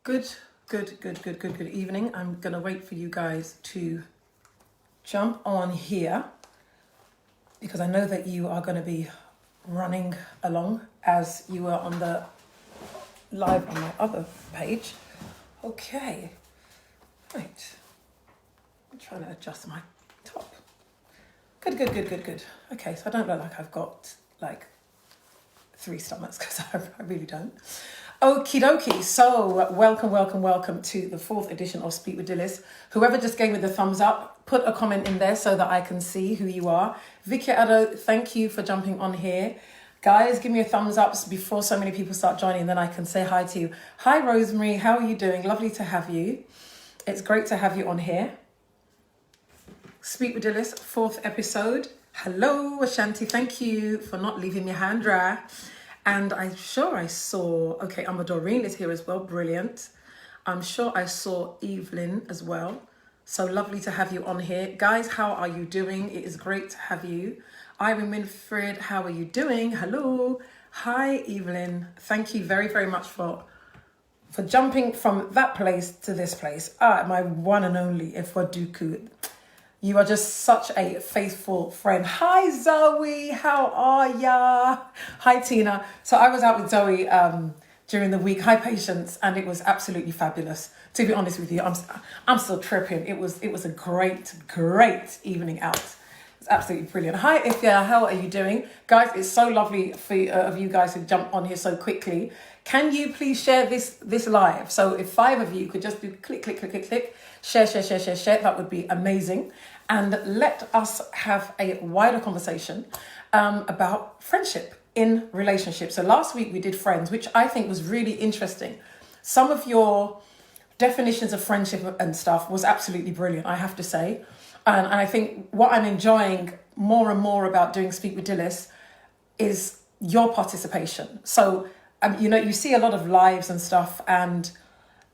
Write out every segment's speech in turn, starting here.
Good evening. I'm going to wait for you guys to jump on here because I know that you are going to be running along as you were on the live on my other page. Okay. Right. I'm trying to adjust my top. Good. Okay, so I don't look like I've got like 3 stomachs because I really don't. Okie dokie. So welcome to the 4th edition of Speak With Dilys. Whoever just gave me the thumbs up, put a comment in there so that I can see who you are. Vicky Addo, thank you for jumping on here. Guys, give me a thumbs up before so many people start joining, then I can say hi to you. Hi Rosemary, how are you doing? Lovely to have you. It's great to have you on here. Speak With Dilys, 4th episode. Hello Ashanti, thank you for not leaving your hand dry. And I'm sure I saw, okay, Doreen is here as well, brilliant. I'm sure I saw Evelyn as well. So lovely to have you on here. Guys, how are you doing? It is great to have you. Irene Winfred, how are you doing? Hello. Hi, Evelyn. Thank you very much for jumping from that place to this place. My one and only Ifwaduku. You are just such a faithful friend. Hi, Zoe. How are ya? Hi, Tina. So I was out with Zoe during the week. Hi, Patience. And it was absolutely fabulous. To be honest with you, I'm still tripping. It was a great evening out. It's absolutely brilliant. Hi, Ifya. How are you doing? Guys, it's so lovely of you guys to jump on here so quickly. Can you please share this live? So if 5 of you could just do click, share. That would be amazing. And let us have a wider conversation about friendship in relationships. So last week we did friends, which I think was really interesting. Some of your definitions of friendship and stuff was absolutely brilliant, I have to say. And I think what I'm enjoying more and more about doing Speak With Dilys is your participation. So, you see a lot of lives and stuff, and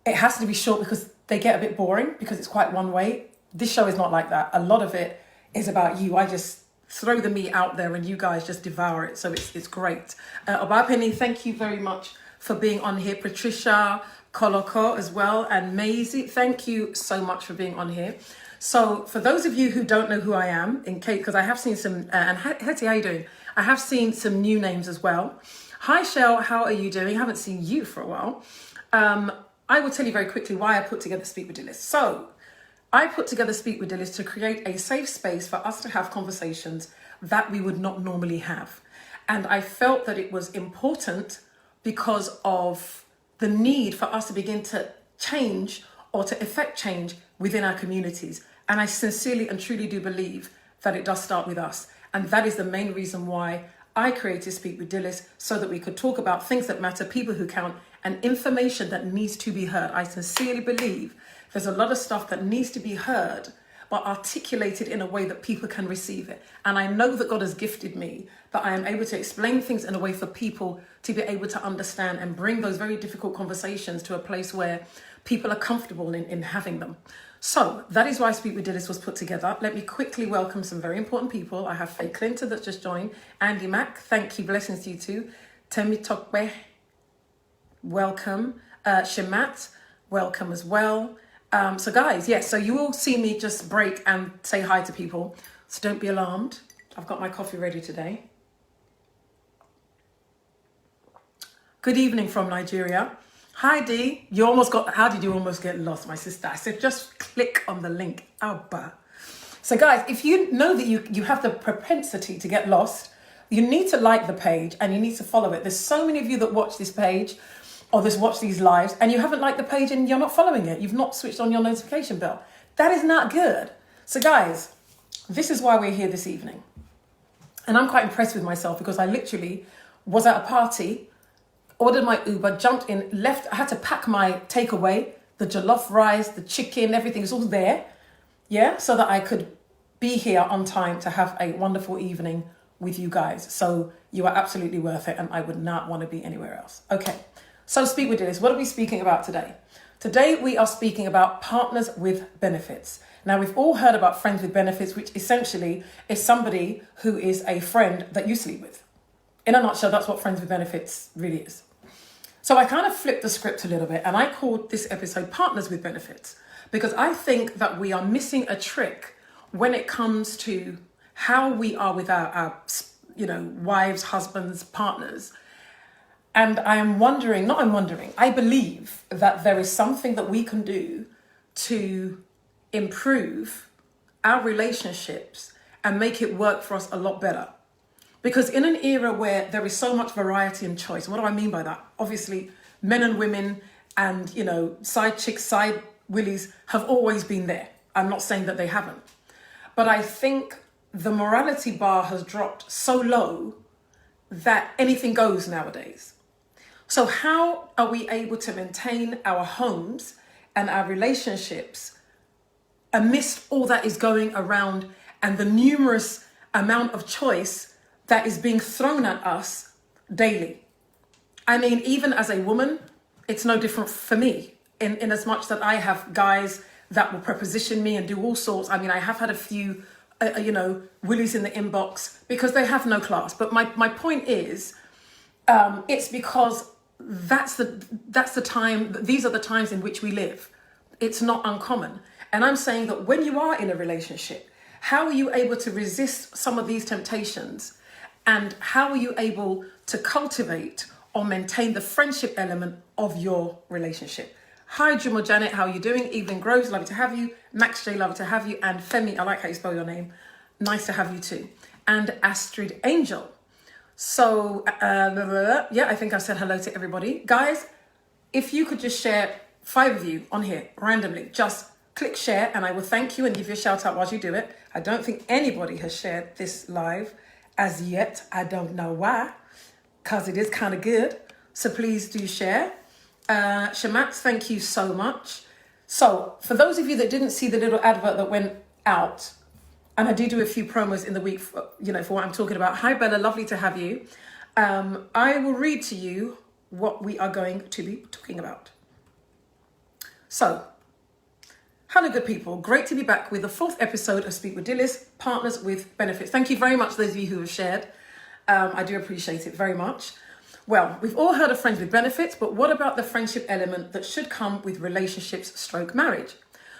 it has to be short because they get a bit boring because it's quite one way. This show is not like that. A lot of it is about you. I just throw the meat out there and you guys just devour it. So it's great. Obapenny, thank you very much for being on here. Patricia Koloko as well. And Maisie, thank you so much for being on here. So for those of you who don't know who I am, in case, because I have seen some, and Hetty, how you doing? I have seen some new names as well. Hi, Shell, how are you doing? I haven't seen you for a while. I will tell you very quickly why I put together Speak With Dilys. So I put together Speak With Dilys to create a safe space for us to have conversations that we would not normally have. And I felt that it was important because of the need for us to begin to change or to effect change within our communities. And I sincerely and truly do believe that it does start with us. And that is the main reason why I created Speak With Dilys, so that we could talk about things that matter, people who count, and information that needs to be heard. I sincerely believe there's a lot of stuff that needs to be heard, but articulated in a way that people can receive it. And I know that God has gifted me, that I am able to explain things in a way for people to be able to understand and bring those very difficult conversations to a place where people are comfortable in having them. So that is why Speak With Dilys was put together. Let me quickly welcome some very important people. I have Faye Clinton that just joined. Andy Mack, thank you. Blessings to you too. Temi Tokwe, welcome. Shamat, welcome as well. So guys, yes, so you will see me just break and say hi to people. So don't be alarmed. I've got my coffee ready today. Good evening from Nigeria. Hi Dee, how did you almost get lost, my sister? I said, just click on the link. Abba. So guys, if you know that you have the propensity to get lost, you need to like the page and you need to follow it. There's so many of you that watch this page or just watch these lives and you haven't liked the page and you're not following it. You've not switched on your notification bell. That is not good. So guys, this is why we're here this evening. And I'm quite impressed with myself because I literally was at a party, ordered my Uber, jumped in, left. I had to pack my takeaway, the jollof rice, the chicken, everything is all there. Yeah, so that I could be here on time to have a wonderful evening with you guys. So you are absolutely worth it and I would not want to be anywhere else. Okay, so Speak With Dilys. What are we speaking about today? Today we are speaking about partners with benefits. Now we've all heard about friends with benefits, which essentially is somebody who is a friend that you sleep with. In a nutshell, that's what friends with benefits really is. So So I kind of flipped the script a little bit and I called this episode Partners with Benefits, because I think that we are missing a trick when it comes to how we are with our wives, husbands, partners. And I believe that there is something that we can do to improve our relationships and make it work for us a lot better. Because in an era where there is so much variety and choice, what do I mean by that? Obviously, men and women and, side chicks, side willies have always been there. I'm not saying that they haven't. But I think the morality bar has dropped so low that anything goes nowadays. So how are we able to maintain our homes and our relationships amidst all that is going around and the numerous amount of choice that is being thrown at us daily? I mean, even as a woman, it's no different for me in as much that I have guys that will preposition me and do all sorts. I mean, I have had a few, willies in the inbox because they have no class. But my point is, it's because that's the time, these are the times in which we live. It's not uncommon. And I'm saying that when you are in a relationship, how are you able to resist some of these temptations? And how are you able to cultivate or maintain the friendship element of your relationship? Hi, Jumo Janet, how are you doing? Evelyn Groves, lovely to have you. Max J, lovely to have you. And Femi, I like how you spell your name. Nice to have you too. And Astrid Angel. So, I think I've said hello to everybody. Guys, if you could just share 5 of you on here randomly, just click share and I will thank you and give you a shout out while you do it. I don't think anybody has shared this live as yet. I don't know why, because it is kind of good. So please do share. Shamat, thank you so much. So for those of you that didn't see the little advert that went out, and I do a few promos in the week, for what I'm talking about. Hi, Bella, lovely to have you. I will read to you what we are going to be talking about. So, hello, good people. Great to be back with the 4th episode of Speak With Dilys, Partners with Benefits. Thank you very much, those of you who have shared. I do appreciate it very much. Well, we've all heard of friends with benefits, but what about the friendship element that should come with relationships / marriage?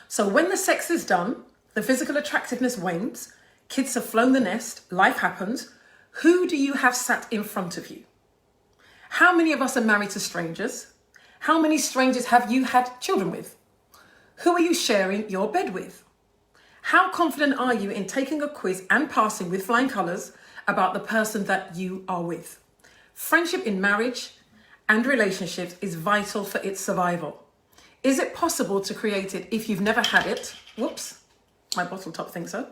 So when the sex is done, the physical attractiveness wanes, kids have flown the nest, life happens, who do you have sat in front of you? How many of us are married to strangers? How many strangers have you had children with? Who are you sharing your bed with? How confident are you in taking a quiz and passing with flying colours about the person that you are with? Friendship in marriage and relationships is vital for its survival. Is it possible to create it if you've never had it? Whoops, my bottle top thinks so.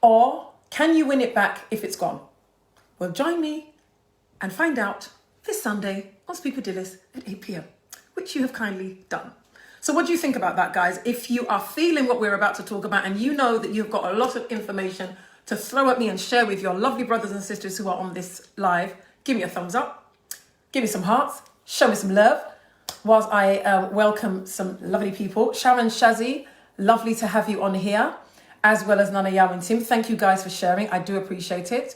Or can you win it back if it's gone? Well, join me and find out this Sunday on Speak With Dilys at 8 p.m, which you have kindly done. So what do you think about that, guys? If you are feeling what we're about to talk about and you know that you've got a lot of information to throw at me and share with your lovely brothers and sisters who are on this live, give me a thumbs up, give me some hearts, show me some love, whilst I welcome some lovely people. Sharon Shazzy, lovely to have you on here, as well as Nana Yao and Tim. Thank you guys for sharing. I do appreciate it.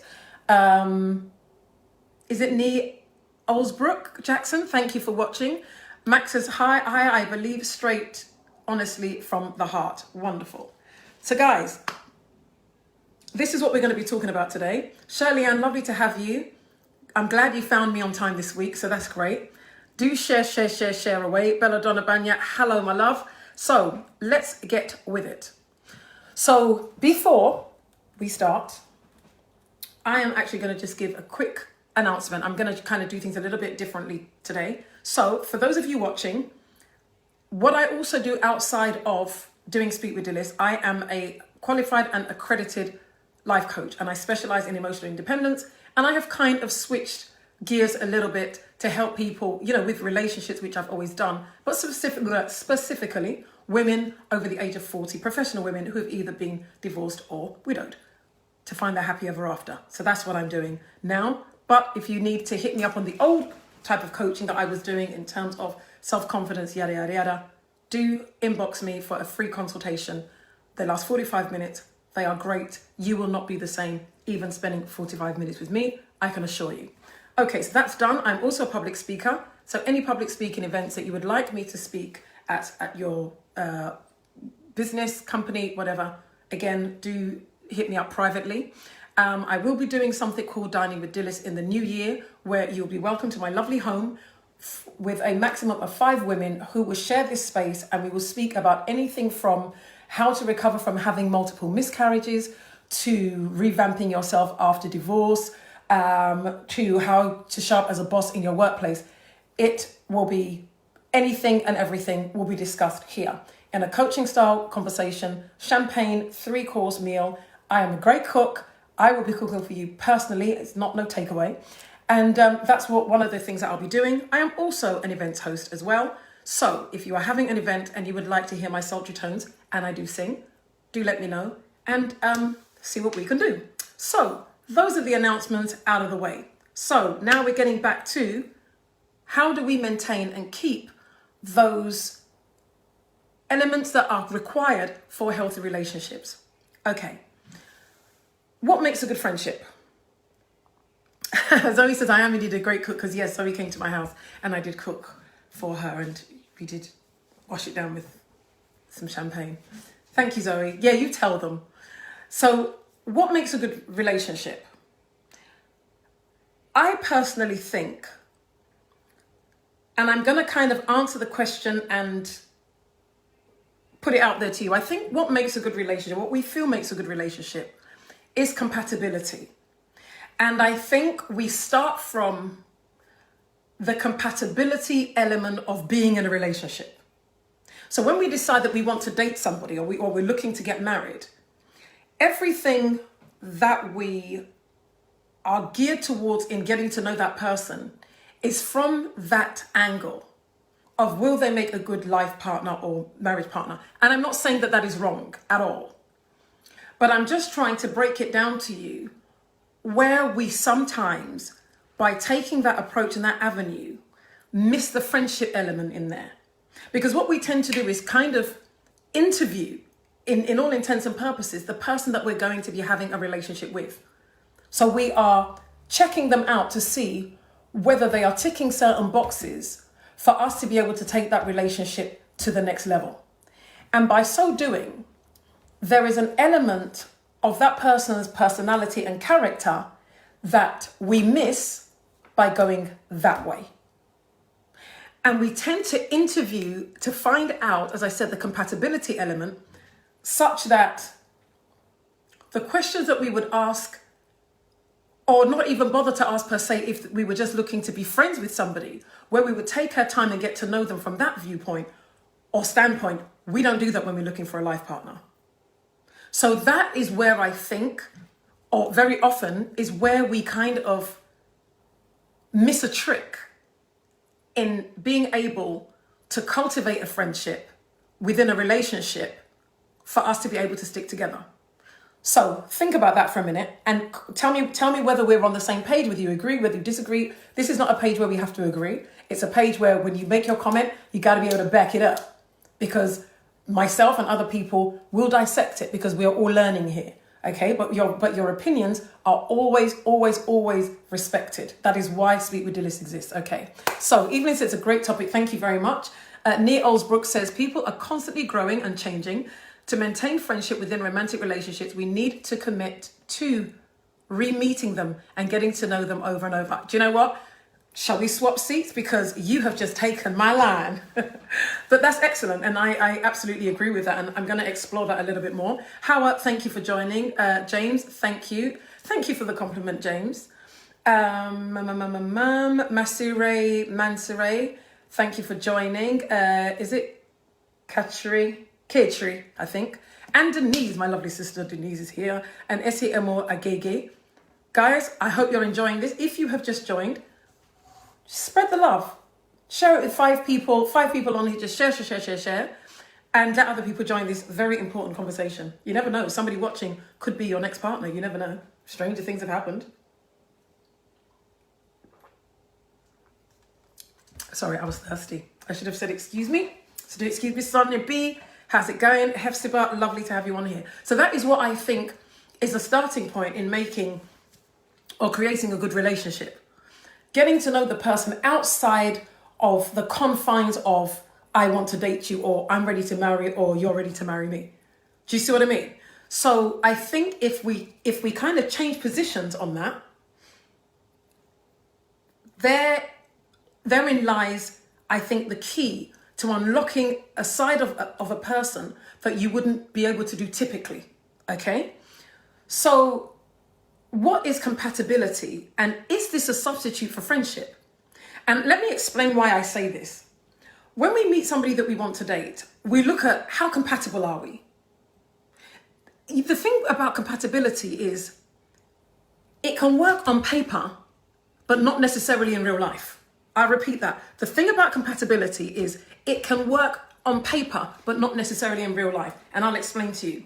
Is it Nee Olsbrook Jackson? Thank you for watching. Max says, hi, I believe straight, honestly, from the heart. Wonderful. So guys, this is what we're going to be talking about today. Shirley Ann, lovely to have you. I'm glad you found me on time this week, so that's great. Do share away. Bella Donna Banya, hello, my love. So let's get with it. So before we start, I am actually going to just give a quick announcement. I'm going to kind of do things a little bit differently today. So for those of you watching, what I also do outside of doing Speak With Dilys, I am a qualified and accredited life coach, and I specialize in emotional independence. And I have kind of switched gears a little bit to help people, with relationships, which I've always done, but specifically women over the age of 40, professional women who have either been divorced or widowed, to find their happy ever after. So that's what I'm doing now. But if you need to hit me up on the old type of coaching that I was doing in terms of self-confidence, yada, yada, yada, do inbox me for a free consultation. They last 45 minutes. They are great. You will not be the same, even spending 45 minutes with me, I can assure you. Okay, so that's done. I'm also a public speaker. So any public speaking events that you would like me to speak at your business, company, whatever, again, do hit me up privately. I will be doing something called Dining with Dilys in the new year, where you'll be welcome to my lovely home with a maximum of 5 women who will share this space, and we will speak about anything from how to recover from having multiple miscarriages, to revamping yourself after divorce, to how to show up as a boss in your workplace. It will be anything and everything will be discussed here in a coaching style conversation, champagne, 3-course meal. I am a great cook. I will be cooking for you personally. It's no takeaway. And that's one of the things that I'll be doing. I am also an events host as well. So if you are having an event and you would like to hear my sultry tones, and I do sing, do let me know and see what we can do. So those are the announcements out of the way. So now we're getting back to how do we maintain and keep those elements that are required for healthy relationships. Okay. What makes a good friendship? Zoe says, I am indeed a great cook, because yes, Zoe came to my house and I did cook for her and we did wash it down with some champagne. Thank you, Zoe. Yeah, you tell them. So what makes a good relationship? I personally think, and I'm going to kind of answer the question and put it out there to you. I think what makes a good relationship, what we feel makes a good relationship, is compatibility. And I think we start from the compatibility element of being in a relationship. So when we decide that we want to date somebody, or we're looking to get married, everything that we are geared towards in getting to know that person is from that angle of, will they make a good life partner or marriage partner? And I'm not saying that that is wrong at all, but I'm just trying to break it down to you where we sometimes, by taking that approach and that avenue, miss the friendship element in there. Because what we tend to do is kind of interview, in all intents and purposes, the person that we're going to be having a relationship with. So we are checking them out to see whether they are ticking certain boxes for us to be able to take that relationship to the next level. And by so doing, there is an element of that person's personality and character that we miss by going that way. And we tend to interview to find out, as I said, the compatibility element, such that the questions that we would ask, or not even bother to ask per se, if we were just looking to be friends with somebody, where we would take our time and get to know them from that viewpoint or standpoint, we don't do that when we're looking for a life partner. So that is where I think, or very often, is where we kind of miss a trick in being able to cultivate a friendship within a relationship for us to be able to stick together. So think about that for a minute and tell me whether we're on the same page, whether you agree, whether you disagree. This is not a page where we have to agree. It's a page where when you make your comment, you got to be able to back it up, because myself and other people will dissect it, because we are all learning here. Okay, but your opinions are always respected. That is why Speak With Dilys exists. Okay, so even if it's a great topic, thank you very much. Near Olsbrook says, people are constantly growing and changing. To maintain friendship within romantic relationships, we need to commit to re-meeting them and getting to know them over and over. Do you know what? Shall we swap seats? Because you have just taken my line. But that's excellent. And I absolutely agree with that. And I'm going to explore that a little bit more. Howard, thank you for joining. James, thank you. Thank you for the compliment, James. Mansure, thank you for joining. Is it Katri, I think. And Denise, my lovely sister Denise is here. And Emo Agege. Guys, I hope you're enjoying this. If you have just joined, spread the love. Share it with 5 people. 5 people on here. Just share. And let other people join this very important conversation. You never know. Somebody watching could be your next partner. You never know. Stranger things have happened. Sorry, I was thirsty. I should have said excuse me. So do excuse me, Sonia B. How's it going? Hefzibah, lovely to have you on here. So that is what I think is a starting point in making or creating a good relationship. Getting to know the person outside of the confines of I want to date you, or I'm ready to marry, or you're ready to marry me. Do you see what I mean? So I think if we kind of change positions on that, therein lies, I think, the key to unlocking a side of a person that you wouldn't be able to do typically, okay? So what is compatibility, and is this a substitute for friendship? And let me explain why I say this. When we meet somebody that we want to date, we look at how compatible are we? The thing about compatibility is it can work on paper, but not necessarily in real life. I repeat that. The thing about compatibility is it can work on paper, but not necessarily in real life. And I'll explain to you.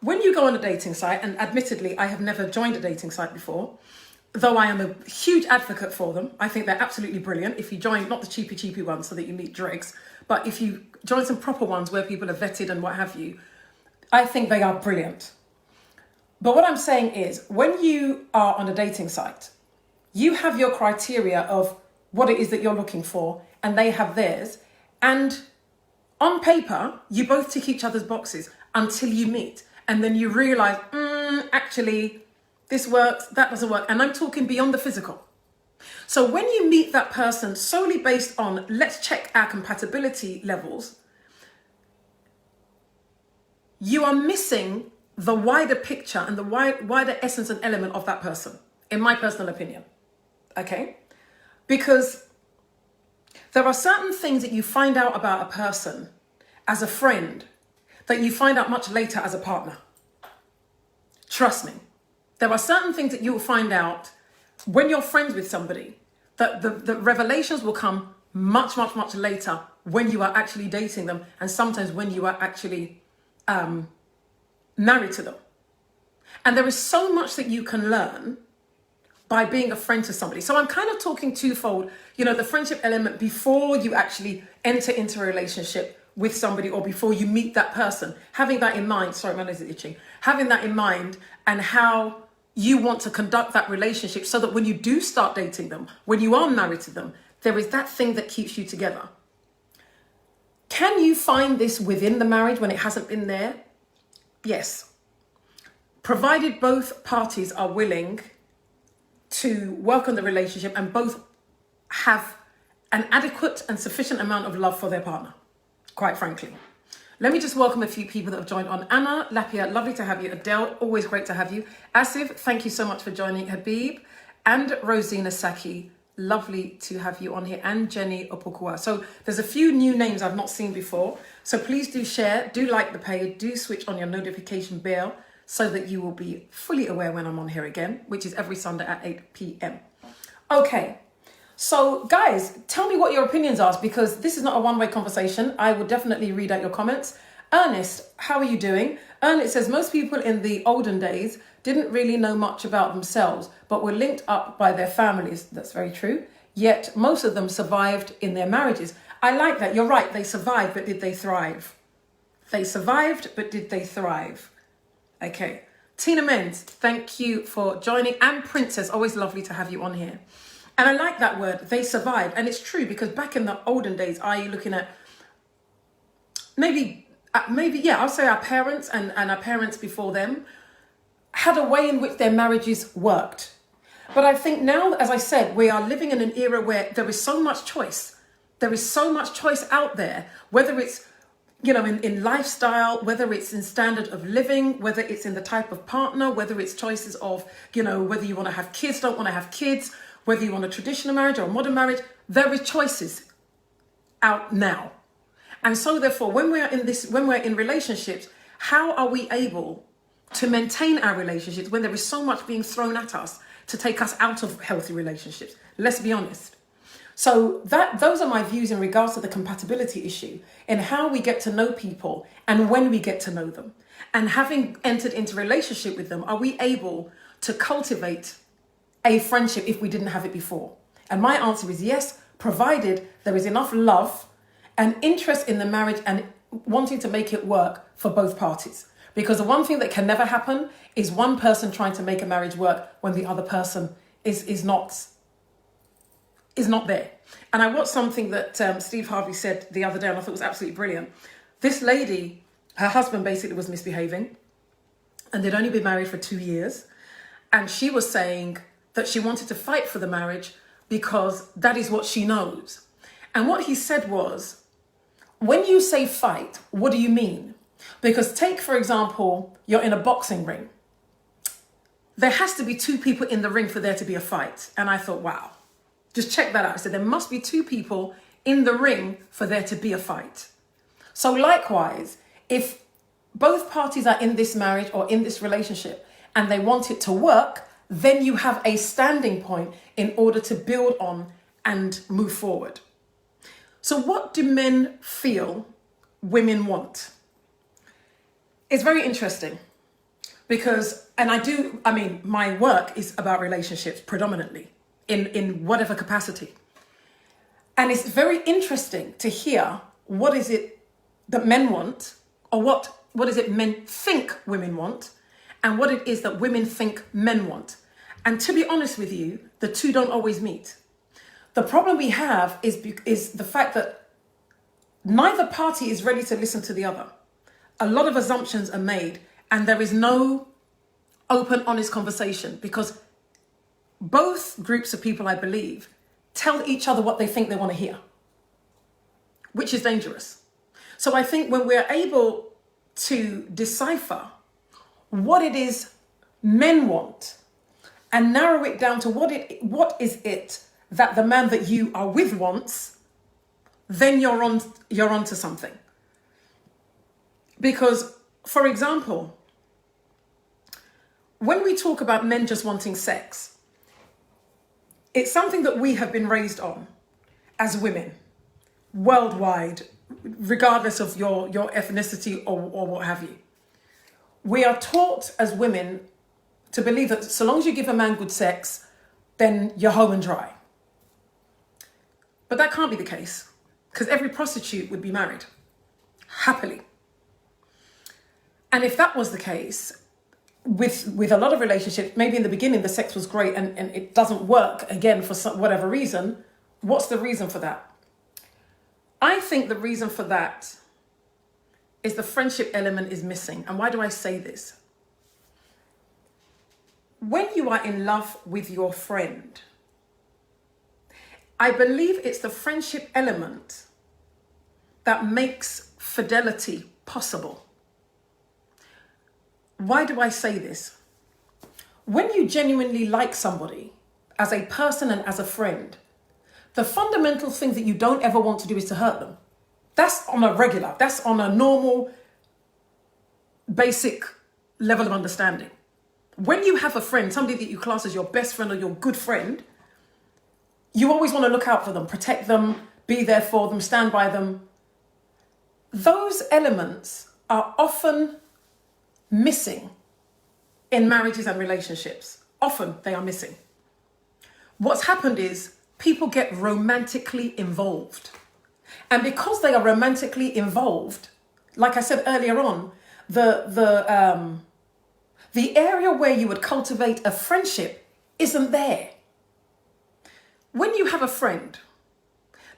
When you go on a dating site, and admittedly, I have never joined a dating site before, though I am a huge advocate for them. I think they're absolutely brilliant. If you join, not the cheapy ones so that you meet dregs, but if you join some proper ones where people are vetted and what have you, I think they are brilliant. But what I'm saying is, when you are on a dating site, you have your criteria of what it is that you're looking for, and they have theirs. And on paper, you both tick each other's boxes until you meet. And then you realize, actually, this works, that doesn't work. And I'm talking beyond the physical. So when you meet that person solely based on, let's check our compatibility levels, you are missing the wider picture and the wider essence and element of that person, in my personal opinion. Okay? Because there are certain things that you find out about a person as a friend that you find out much later as a partner. Trust me. There are certain things that you will find out when you're friends with somebody, that the revelations will come much later when you are actually dating them, and sometimes when you are actually married to them. And there is so much that you can learn by being a friend to somebody. So I'm kind of talking twofold, the friendship element before you actually enter into a relationship with somebody, or before you meet that person, having that in mind. Sorry, my nose is itching. Having that in mind, and how you want to conduct that relationship so that when you do start dating them, when you are married to them, there is that thing that keeps you together. Can you find this within the marriage when it hasn't been there? Yes. Provided both parties are willing to work on the relationship and both have an adequate and sufficient amount of love for their partner, quite frankly. Let me just welcome a few people that have joined on. Anna Lapia, lovely to have you. Adele, always great to have you. Asif, thank you so much for joining. Habib and Rosina Saki, lovely to have you on here. And Jenny Opokua. So there's a few new names I've not seen before. So please do share, do like the page, do switch on your notification bell so that you will be fully aware when I'm on here again, which is every Sunday at 8 p.m. Okay. So guys, tell me what your opinions are, because this is not a one-way conversation. I will definitely read out your comments. Ernest, how are you doing? Ernest says, most people in the olden days didn't really know much about themselves, but were linked up by their families. That's very true. Yet most of them survived in their marriages. I like that. You're right. They survived, but did they thrive? They survived, but did they thrive? Okay. Tina Menz, thank you for joining. And Princess, always lovely to have you on here. And I like that word, they survived. And it's true, because back in the olden days, are you looking at maybe, I'll say our parents and our parents before them had a way in which their marriages worked. But I think now, as I said, we are living in an era where there is so much choice. There is so much choice out there, whether it's, in lifestyle, whether it's in standard of living, whether it's in the type of partner, whether it's choices of, whether you want to have kids, don't want to have kids, whether you want a traditional marriage or a modern marriage, there is choices out now. And so therefore, when we're in relationships, how are we able to maintain our relationships when there is so much being thrown at us to take us out of healthy relationships? Let's be honest. So those are my views in regards to the compatibility issue, and how we get to know people and when we get to know them. And having entered into relationship with them, are we able to cultivate a friendship if we didn't have it before? And my answer is yes, provided there is enough love and interest in the marriage and wanting to make it work for both parties. Because the one thing that can never happen is one person trying to make a marriage work when the other person is not is not there. And I watched something that Steve Harvey said the other day, and I thought it was absolutely brilliant. This lady, her husband basically was misbehaving, and they'd only been married for 2 years. And she was saying that she wanted to fight for the marriage because that is what she knows. And what he said was, when you say fight, what do you mean? Because take, for example, you're in a boxing ring. There has to be 2 people in the ring for there to be a fight. And I thought, wow, just check that out. I said, there must be 2 people in the ring for there to be a fight. So likewise, if both parties are in this marriage or in this relationship and they want it to work, then you have a standing point in order to build on and move forward. So what do men feel women want? It's very interesting because, my work is about relationships predominantly in whatever capacity. And it's very interesting to hear what is it that men want, or what is it men think women want, and what it is that women think men want. And to be honest with you, the two don't always meet. The problem we have is the fact that neither party is ready to listen to the other. A lot of assumptions are made, and there is no open, honest conversation, because both groups of people, I believe, tell each other what they think they want to hear, which is dangerous. So I think when we're able to decipher what it is men want and narrow it down to what is it that the man that you are with wants, then you're onto something. Because, for example, when we talk about men just wanting sex, it's something that we have been raised on as women worldwide, regardless of your ethnicity or what have you. We are taught as women to believe that so long as you give a man good sex, then you're home and dry. But that can't be the case, because every prostitute would be married, happily. And if that was the case, with a lot of relationships, maybe in the beginning the sex was great and it doesn't work again for whatever reason, what's the reason for that? I think the reason for that is the friendship element is missing. And why do I say this? When you are in love with your friend, I believe it's the friendship element that makes fidelity possible. Why do I say this? When you genuinely like somebody as a person and as a friend, the fundamental thing that you don't ever want to do is to hurt them. That's on a regular, that's on a normal, basic level of understanding. When you have a friend, somebody that you class as your best friend or your good friend, you always want to look out for them, protect them, be there for them, stand by them. Those elements are often missing in marriages and relationships. Often they are missing. What's happened is people get romantically involved. And because they are romantically involved, like I said earlier on, the area where you would cultivate a friendship isn't there. When you have a friend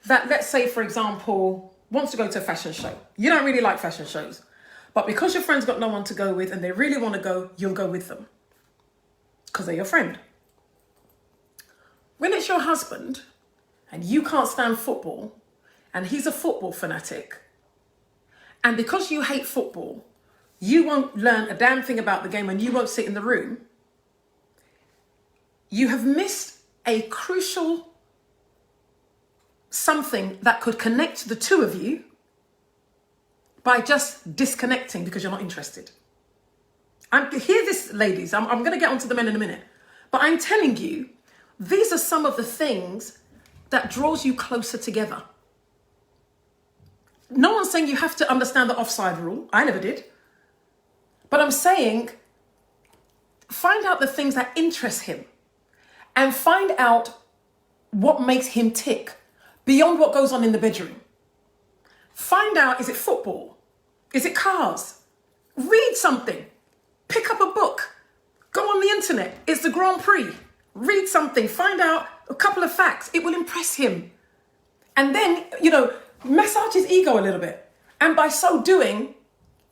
that, let's say, for example, wants to go to a fashion show. You don't really like fashion shows, but because your friend's got no one to go with and they really want to go, you'll go with them because they're your friend. When it's your husband and you can't stand football and he's a football fanatic, and because you hate football, you won't learn a damn thing about the game and you won't sit in the room, you have missed a crucial something that could connect the two of you by just disconnecting because you're not interested. Hear this, ladies. I'm going to get onto the men in a minute. But I'm telling you, these are some of the things that draws you closer together. No one's saying you have to understand the offside rule. I never did. But I'm saying, find out the things that interest him and find out what makes him tick beyond what goes on in the bedroom. Find out, is it football? Is it cars? Read something. Pick up a book. Go on the internet. It's the Grand Prix. Read something. Find out a couple of facts. It will impress him. And then, massage his ego a little bit. And by so doing,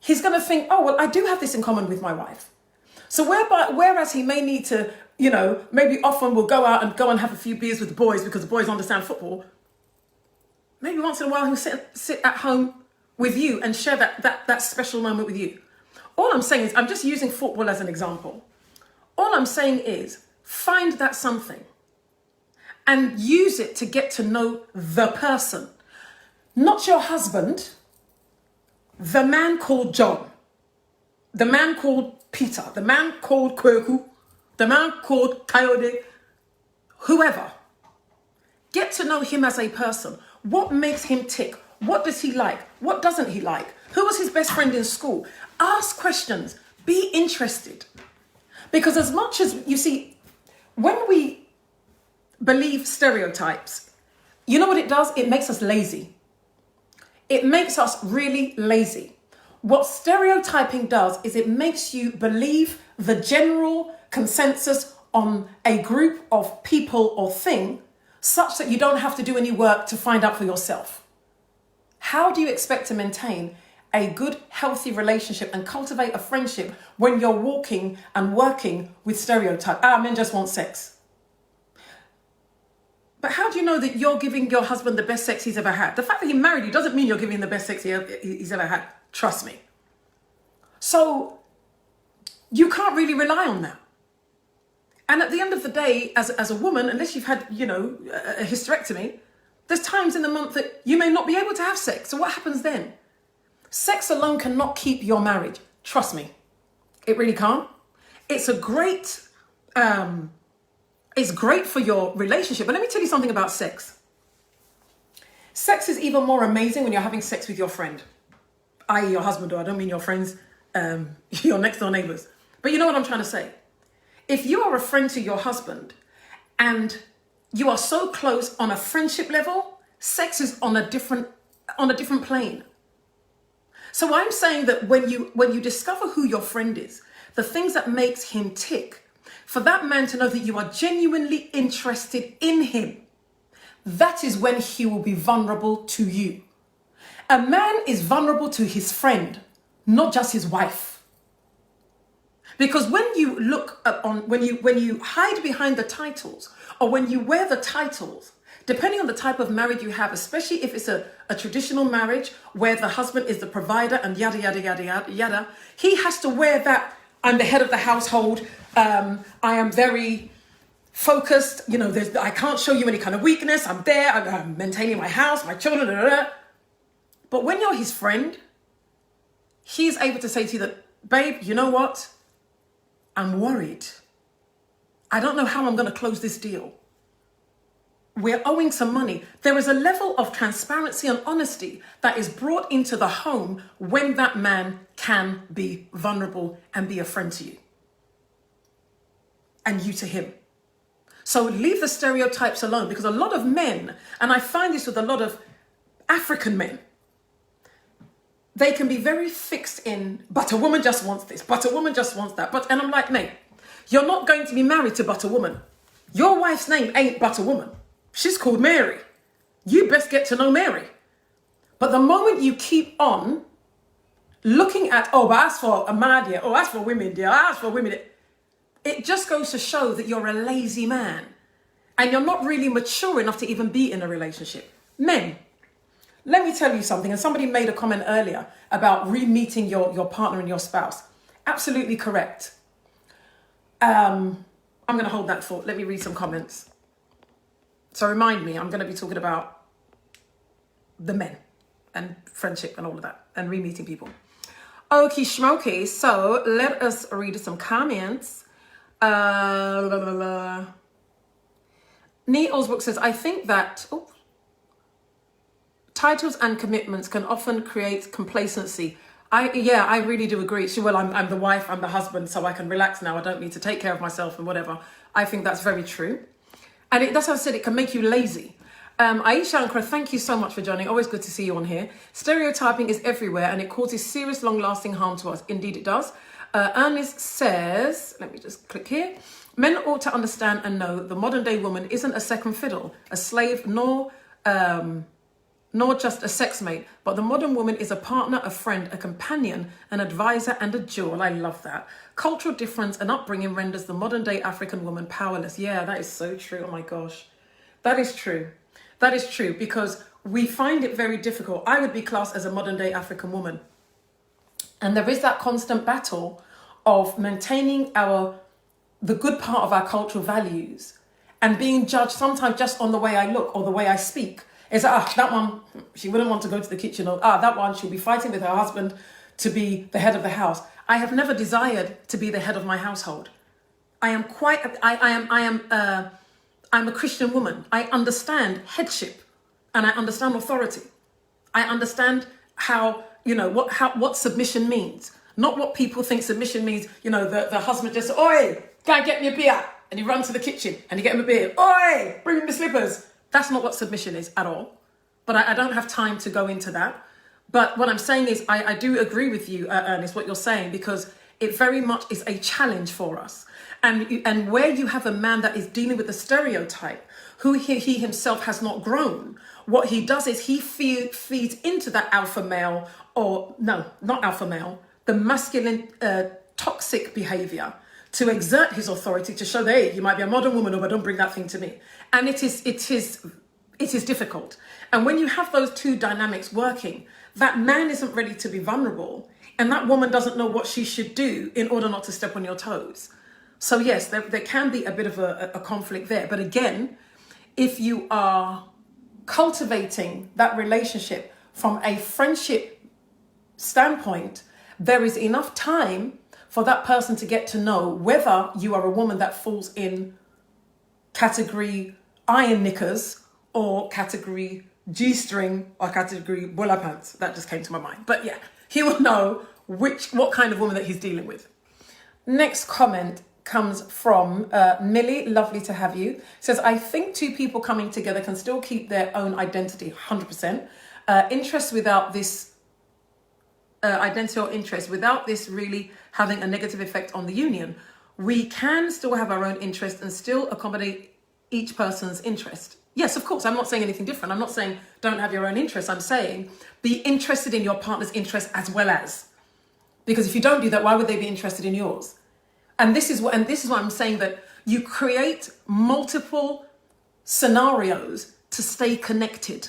he's going to think, oh, well, I do have this in common with my wife. So whereas he may need to, maybe often will go out and have a few beers with the boys because the boys understand football, maybe once in a while he'll sit at home with you and share that special moment with you. All I'm saying is, I'm just using football as an example. All I'm saying is, find that something and use it to get to know the person. Not your husband, the man called John, the man called Peter, the man called Kweku, the man called Coyote, whoever. Get to know him as a person. What makes him tick? What does he like? What doesn't he like? Who was his best friend in school? Ask questions. Be interested. Because as much as, you see, when we believe stereotypes, you know what it does? It makes us lazy. It makes us really lazy. What stereotyping does is it makes you believe the general consensus on a group of people or thing such that you don't have to do any work to find out for yourself. How do you expect to maintain a good, healthy relationship and cultivate a friendship when you're walking and working with stereotypes? Men just want sex. But how do you know that you're giving your husband the best sex he's ever had? The fact that he married you doesn't mean you're giving him the best sex he's ever had. Trust me. So you can't really rely on that. And at the end of the day, as a woman, unless you've had, a hysterectomy, there's times in the month that you may not be able to have sex. So what happens then? Sex alone cannot keep your marriage. Trust me. It really can't. It's great for your relationship. But let me tell you something about sex. Sex is even more amazing when you're having sex with your friend, i.e. your husband, or I don't mean your friends, your next door neighbors. But you know what I'm trying to say? If you are a friend to your husband and you are so close on a friendship level, sex is on a different plane. So I'm saying that when you discover who your friend is, the things that makes him tick, for that man to know that you are genuinely interested in him, that is when he will be vulnerable to you. A man is vulnerable to his friend, not just his wife. Because when you when you hide behind the titles, or when you wear the titles, depending on the type of marriage you have, especially if it's a traditional marriage where the husband is the provider and yada, yada, yada, yada, yada, he has to wear that, I'm the head of the household, I am very focused, I can't show you any kind of weakness, I'm there, I'm maintaining my house, my children, blah, blah, blah. But when you're his friend, he's able to say to you that, babe, you know what? I'm worried. I don't know how I'm going to close this deal. We're owing some money. There is a level of transparency and honesty that is brought into the home when that man can be vulnerable and be a friend to you. And you to him. So leave the stereotypes alone, because a lot of men, and I find this with a lot of African men, they can be very fixed in, but a woman just wants this, but a woman just wants that. And I'm like, mate, you're not going to be married to but a woman. Your wife's name ain't but a woman. She's called Mary. You best get to know Mary. But the moment you keep on looking at, but as for Amadia, as for women, dear, as for women, it just goes to show that you're a lazy man and you're not really mature enough to even be in a relationship. Men, let me tell you something. And somebody made a comment earlier about re-meeting your partner and your spouse. Absolutely correct. I'm going to hold that thought. Let me read some comments. So remind me, I'm going to be talking about the men and friendship and all of that and re-meeting people. Okie schmoky. So let us read some comments. Nee Osbrook says, I think that titles and commitments can often create complacency. I really do agree. Well, I'm the wife, I'm the husband, so I can relax now. I don't need to take care of myself and whatever. I think that's very true. And that's how I said it can make you lazy. Aisha Ankara, thank you so much for joining. Always good to see you on here. Stereotyping is everywhere and it causes serious, long-lasting harm to us. Indeed, it does. Ernest says, let me just click here. Men ought to understand and know the modern day woman isn't a second fiddle, a slave, nor just a sex mate, but the modern woman is a partner, a friend, a companion, an advisor, and a jewel. I love that. Cultural difference and upbringing renders the modern day African woman powerless. Yeah, that is so true. Oh my gosh. That is true. That is true, because we find it very difficult. I would be classed as a modern day African woman. And there is that constant battle of maintaining the good part of our cultural values and being judged sometimes just on the way I look or the way I speak. It's like, that one, she wouldn't want to go to the kitchen, or that one, she'll be fighting with her husband to be the head of the house. I have never desired to be the head of my household. I'm a Christian woman. I understand headship and I understand authority. I understand how, what submission means. Not what people think submission means. The husband just, oi, go and get me a beer. And he runs to the kitchen and he get him a beer. Oi, bring me the slippers. That's not what submission is at all. But I don't have time to go into that. But what I'm saying is I do agree with you, Ernest, what you're saying, because it very much is a challenge for us. And where you have a man that is dealing with a stereotype, who he himself has not grown, what he does is he feeds into that alpha male, or no, not alpha male, the masculine toxic behavior to exert his authority, to show that, hey, you might be a modern woman, but don't bring that thing to me. And it is difficult. And when you have those two dynamics working, that man isn't ready to be vulnerable, and that woman doesn't know what she should do in order not to step on your toes. So yes, there can be a bit of a conflict there. But again, if you are cultivating that relationship from a friendship standpoint, there is enough time for that person to get to know whether you are a woman that falls in category iron knickers or category G-string or category bola pants. That just came to my mind. But yeah, he will know what kind of woman that he's dealing with. Next comment comes from Millie, lovely to have you. Says, I think two people coming together can still keep their own identity, 100%. Interest without this, identity or interest, without this really having a negative effect on the union. We can still have our own interest and still accommodate each person's interest. Yes, of course, I'm not saying anything different. I'm not saying don't have your own interest. I'm saying be interested in your partner's interest as well as. Because if you don't do that, why would they be interested in yours? And this is what I'm saying, that you create multiple scenarios to stay connected.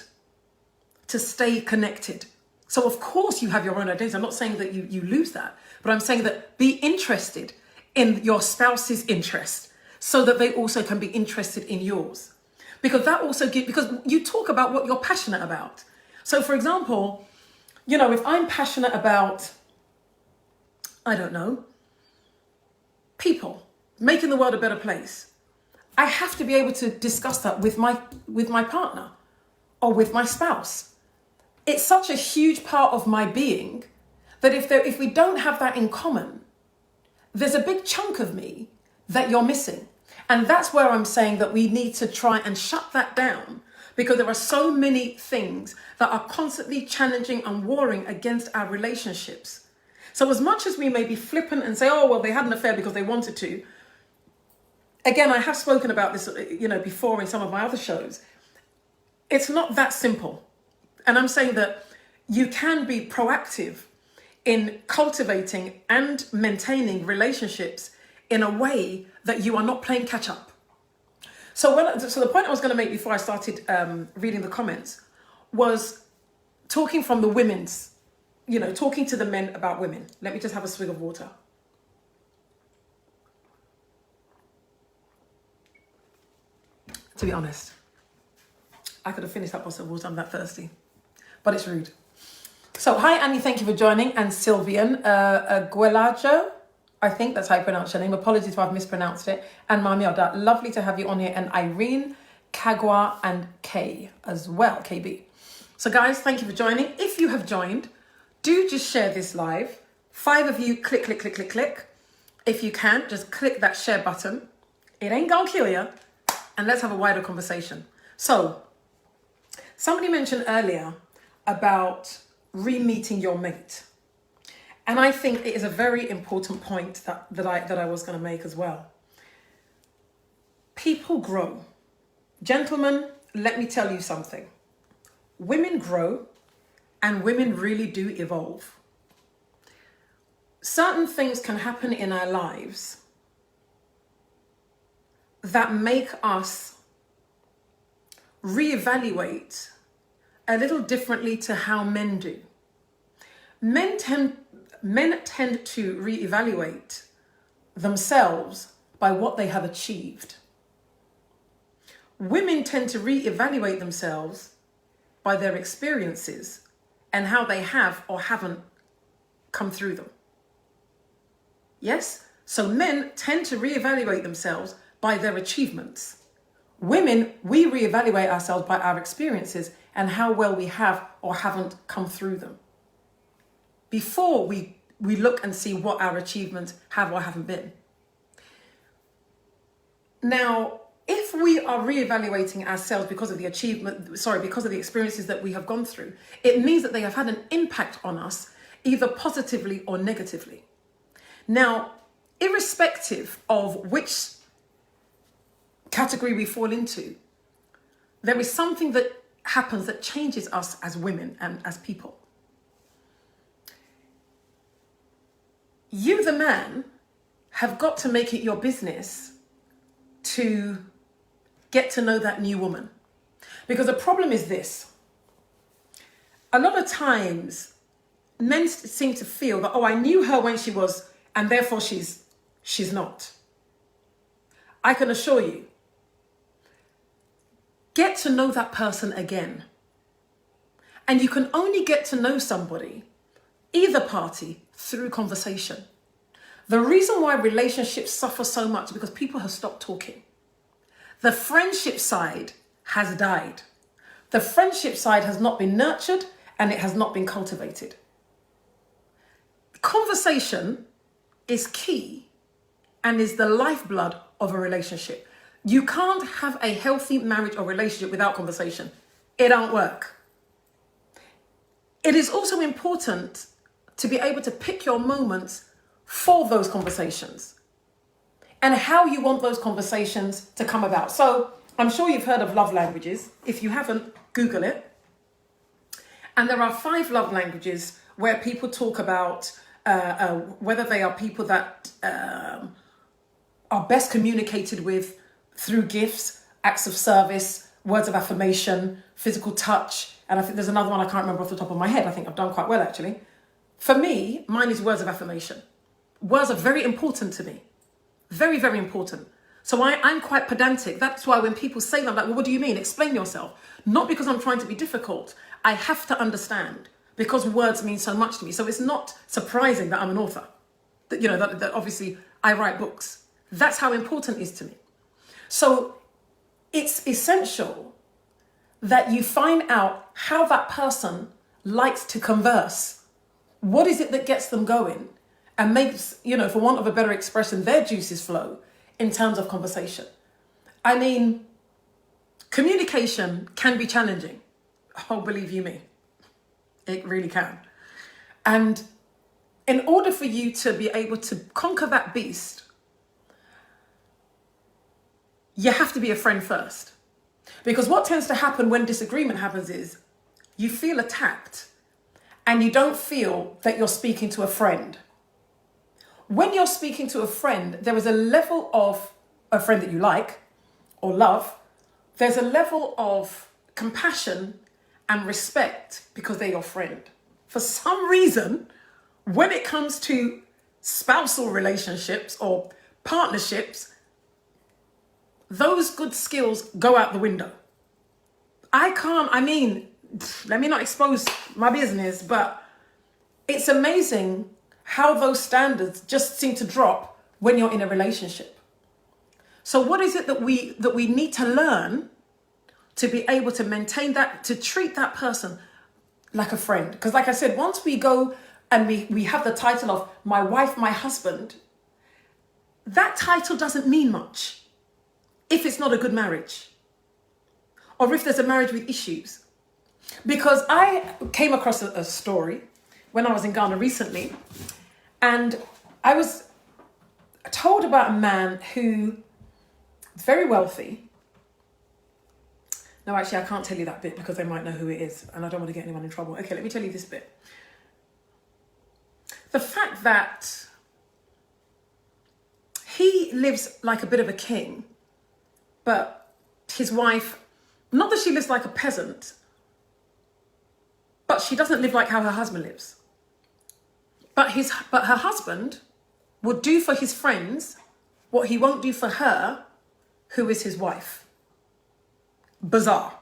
To stay connected. So of course you have your own identity. I'm not saying that you lose that, but I'm saying that be interested in your spouse's interest so that they also can be interested in yours. Because that also because you talk about what you're passionate about. So for example, if I'm passionate about, I don't know, people, making the world a better place, I have to be able to discuss that with my partner or with my spouse. It's such a huge part of my being that if we don't have that in common, there's a big chunk of me that you're missing. And that's where I'm saying that we need to try and shut that down, because there are so many things that are constantly challenging and warring against our relationships. So as much as we may be flippant and say, oh, well, they had an affair because they wanted to. Again, I have spoken about this, before in some of my other shows. It's not that simple. And I'm saying that you can be proactive in cultivating and maintaining relationships in a way that you are not playing catch up. So the point I was going to make before I started reading the comments was talking from the women's, talking to the men about women. Let me just have a swig of water. To be honest, I could have finished that bottle of water. I'm that thirsty, but it's rude. So hi, Annie, thank you for joining. And Sylvian, Guelajo, I think that's how you pronounce your name. Apologies if I've mispronounced it. And Mamioda, lovely to have you on here. And Irene, Kagwa, and Kay as well, KB. So guys, thank you for joining. If you have joined, do just share this live. 5 of you, click, click, click, click, click. If you can, just click that share button. It ain't gonna kill you. And let's have a wider conversation. So, somebody mentioned earlier about re-meeting your mate. And I think it is a very important point that I was going to make as well. People grow. Gentlemen, let me tell you something. Women grow and women really do evolve. Certain things can happen in our lives that make us reevaluate a little differently to how men do. Men tend to reevaluate themselves by what they have achieved. Women tend to reevaluate themselves by their experiences and how they have or haven't come through them. Yes? So men tend to reevaluate themselves by their achievements. Women, we reevaluate ourselves by our experiences and how well we have or haven't come through them, before we look and see what our achievements have or haven't been. Now, if we are reevaluating ourselves because of the experiences that we have gone through, it means that they have had an impact on us, either positively or negatively. Now, irrespective of which category we fall into, there is something that happens that changes us as women and as people. You, the man, have got to make it your business to get to know that new woman. Because the problem is this. A lot of times, men seem to feel that, oh, I knew her when she was, and therefore she's not. I can assure you, get to know that person again. And you can only get to know somebody, either party, through conversation. The reason why relationships suffer so much is because people have stopped talking. The friendship side has died. The friendship side has not been nurtured and it has not been cultivated. Conversation is key and is the lifeblood of a relationship. You can't have a healthy marriage or relationship without conversation. It don't work. It is also important to be able to pick your moments for those conversations and how you want those conversations to come about. So I'm sure you've heard of love languages. If you haven't, Google it. And there are 5 love languages where people talk about whether they are people that are best communicated with through gifts, acts of service, words of affirmation, physical touch. And I think there's another one I can't remember off the top of my head. I think I've done quite well, actually. For me, mine is words of affirmation. Words are very important to me. Very, very important. So I'm quite pedantic. That's why when people say that, I'm like, well, what do you mean? Explain yourself. Not because I'm trying to be difficult. I have to understand because words mean so much to me. So it's not surprising that I'm an author. That obviously I write books. That's how important it is to me. So it's essential that you find out how that person likes to converse. What is it that gets them going and makes, for want of a better expression, their juices flow in terms of conversation? I mean, communication can be challenging. Oh, believe you me, it really can. And in order for you to be able to conquer that beast, you have to be a friend first. Because what tends to happen when disagreement happens is you feel attacked and you don't feel that you're speaking to a friend. When you're speaking to a friend, there is a level of a friend that you like or love. There's a level of compassion and respect because they're your friend. For some reason, when it comes to spousal relationships or partnerships, those good skills go out the window. Let me not expose my business, but it's amazing how those standards just seem to drop when you're in a relationship. So what is it that we need to learn to be able to maintain that, to treat that person like a friend? Because like I said, once we go and we have the title of my wife, my husband, that title doesn't mean much if it's not a good marriage or if there's a marriage with issues. Because I came across a story when I was in Ghana recently, and I was told about a man who very wealthy. No, actually, I can't tell you that bit because they might know who it is and I don't want to get anyone in trouble. Okay, let me tell you this bit. The fact that he lives like a bit of a king, but his wife, not that she lives like a peasant, but she doesn't live like how her husband lives. But her husband would do for his friends what he won't do for her, who is his wife. Bizarre.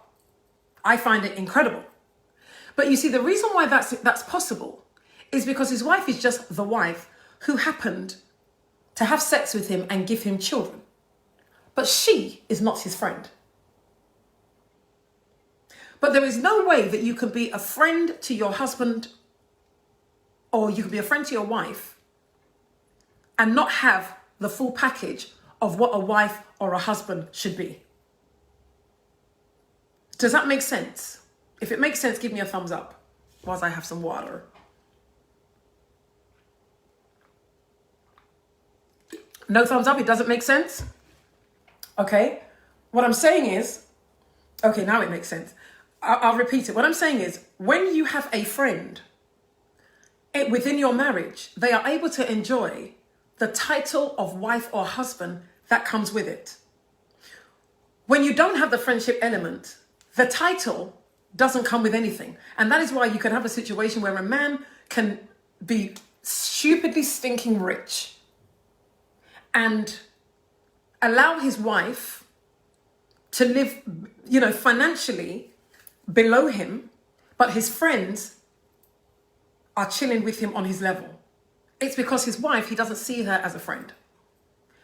I find it incredible. But you see, the reason why that's possible is because his wife is just the wife who happened to have sex with him and give him children. But she is not his friend. But there is no way that you can be a friend to your husband or you can be a friend to your wife and not have the full package of what a wife or a husband should be. Does that make sense? If it makes sense, give me a thumbs up whilst I have some water. No thumbs up, it doesn't make sense? Okay, what I'm saying is, okay, now it makes sense. I'll repeat it. What I'm saying is, when you have a friend within your marriage, they are able to enjoy the title of wife or husband that comes with it. When you don't have the friendship element, the title doesn't come with anything. And that is why you can have a situation where a man can be stupidly stinking rich and allow his wife to live, financially below him, but his friends are chilling with him on his level. It's because his wife, he doesn't see her as a friend.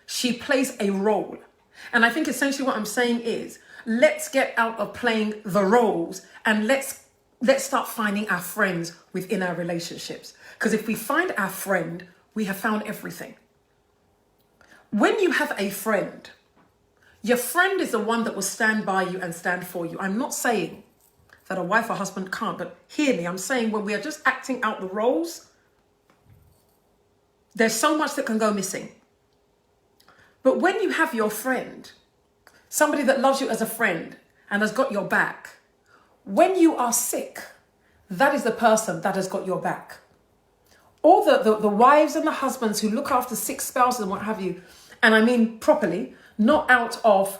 She plays a role. And I think essentially what I'm saying is, let's get out of playing the roles and let's start finding our friends within our relationships. Because if we find our friend, we have found everything. When you have a friend, your friend is the one that will stand by you and stand for you. I'm not saying that a wife or husband can't, but hear me. I'm saying when we are just acting out the roles, there's so much that can go missing. But when you have your friend, somebody that loves you as a friend and has got your back, when you are sick, that is the person that has got your back. All the wives and the husbands who look after sick spouses and what have you, and I mean properly, not out of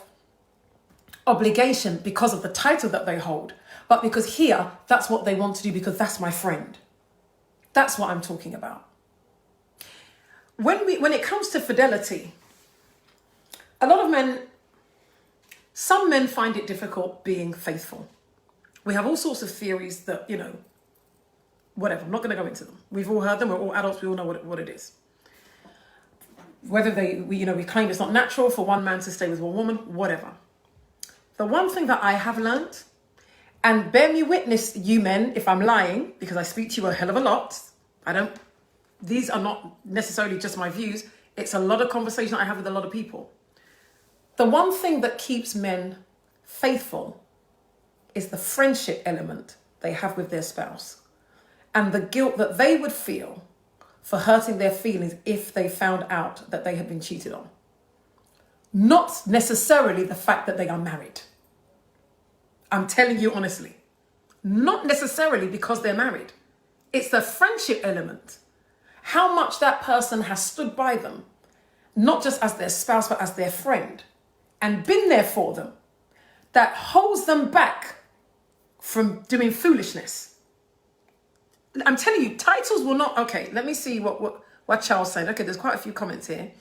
obligation because of the title that they hold, but because here, that's what they want to do because that's my friend. That's what I'm talking about. When it comes to fidelity, a lot of men, some men find it difficult being faithful. We have all sorts of theories that, whatever, I'm not going to go into them. We've all heard them, we're all adults, we all know what it is. Whether we claim it's not natural for one man to stay with one woman, whatever. The one thing that I have learned, and bear me witness, you men, if I'm lying, because I speak to you a hell of a lot. These are not necessarily just my views. It's a lot of conversation I have with a lot of people. The one thing that keeps men faithful is the friendship element they have with their spouse and the guilt that they would feel for hurting their feelings if they found out that they had been cheated on. Not necessarily the fact that they are married. I'm telling you honestly, not necessarily because they're married. It's the friendship element. How much that person has stood by them, not just as their spouse, but as their friend, and been there for them, that holds them back from doing foolishness. I'm telling you, titles will not... Okay, let me see what Charles said. Okay, there's quite a few comments here.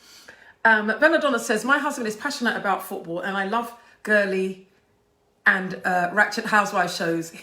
Belladonna says, my husband is passionate about football and I love girly and ratchet housewife shows.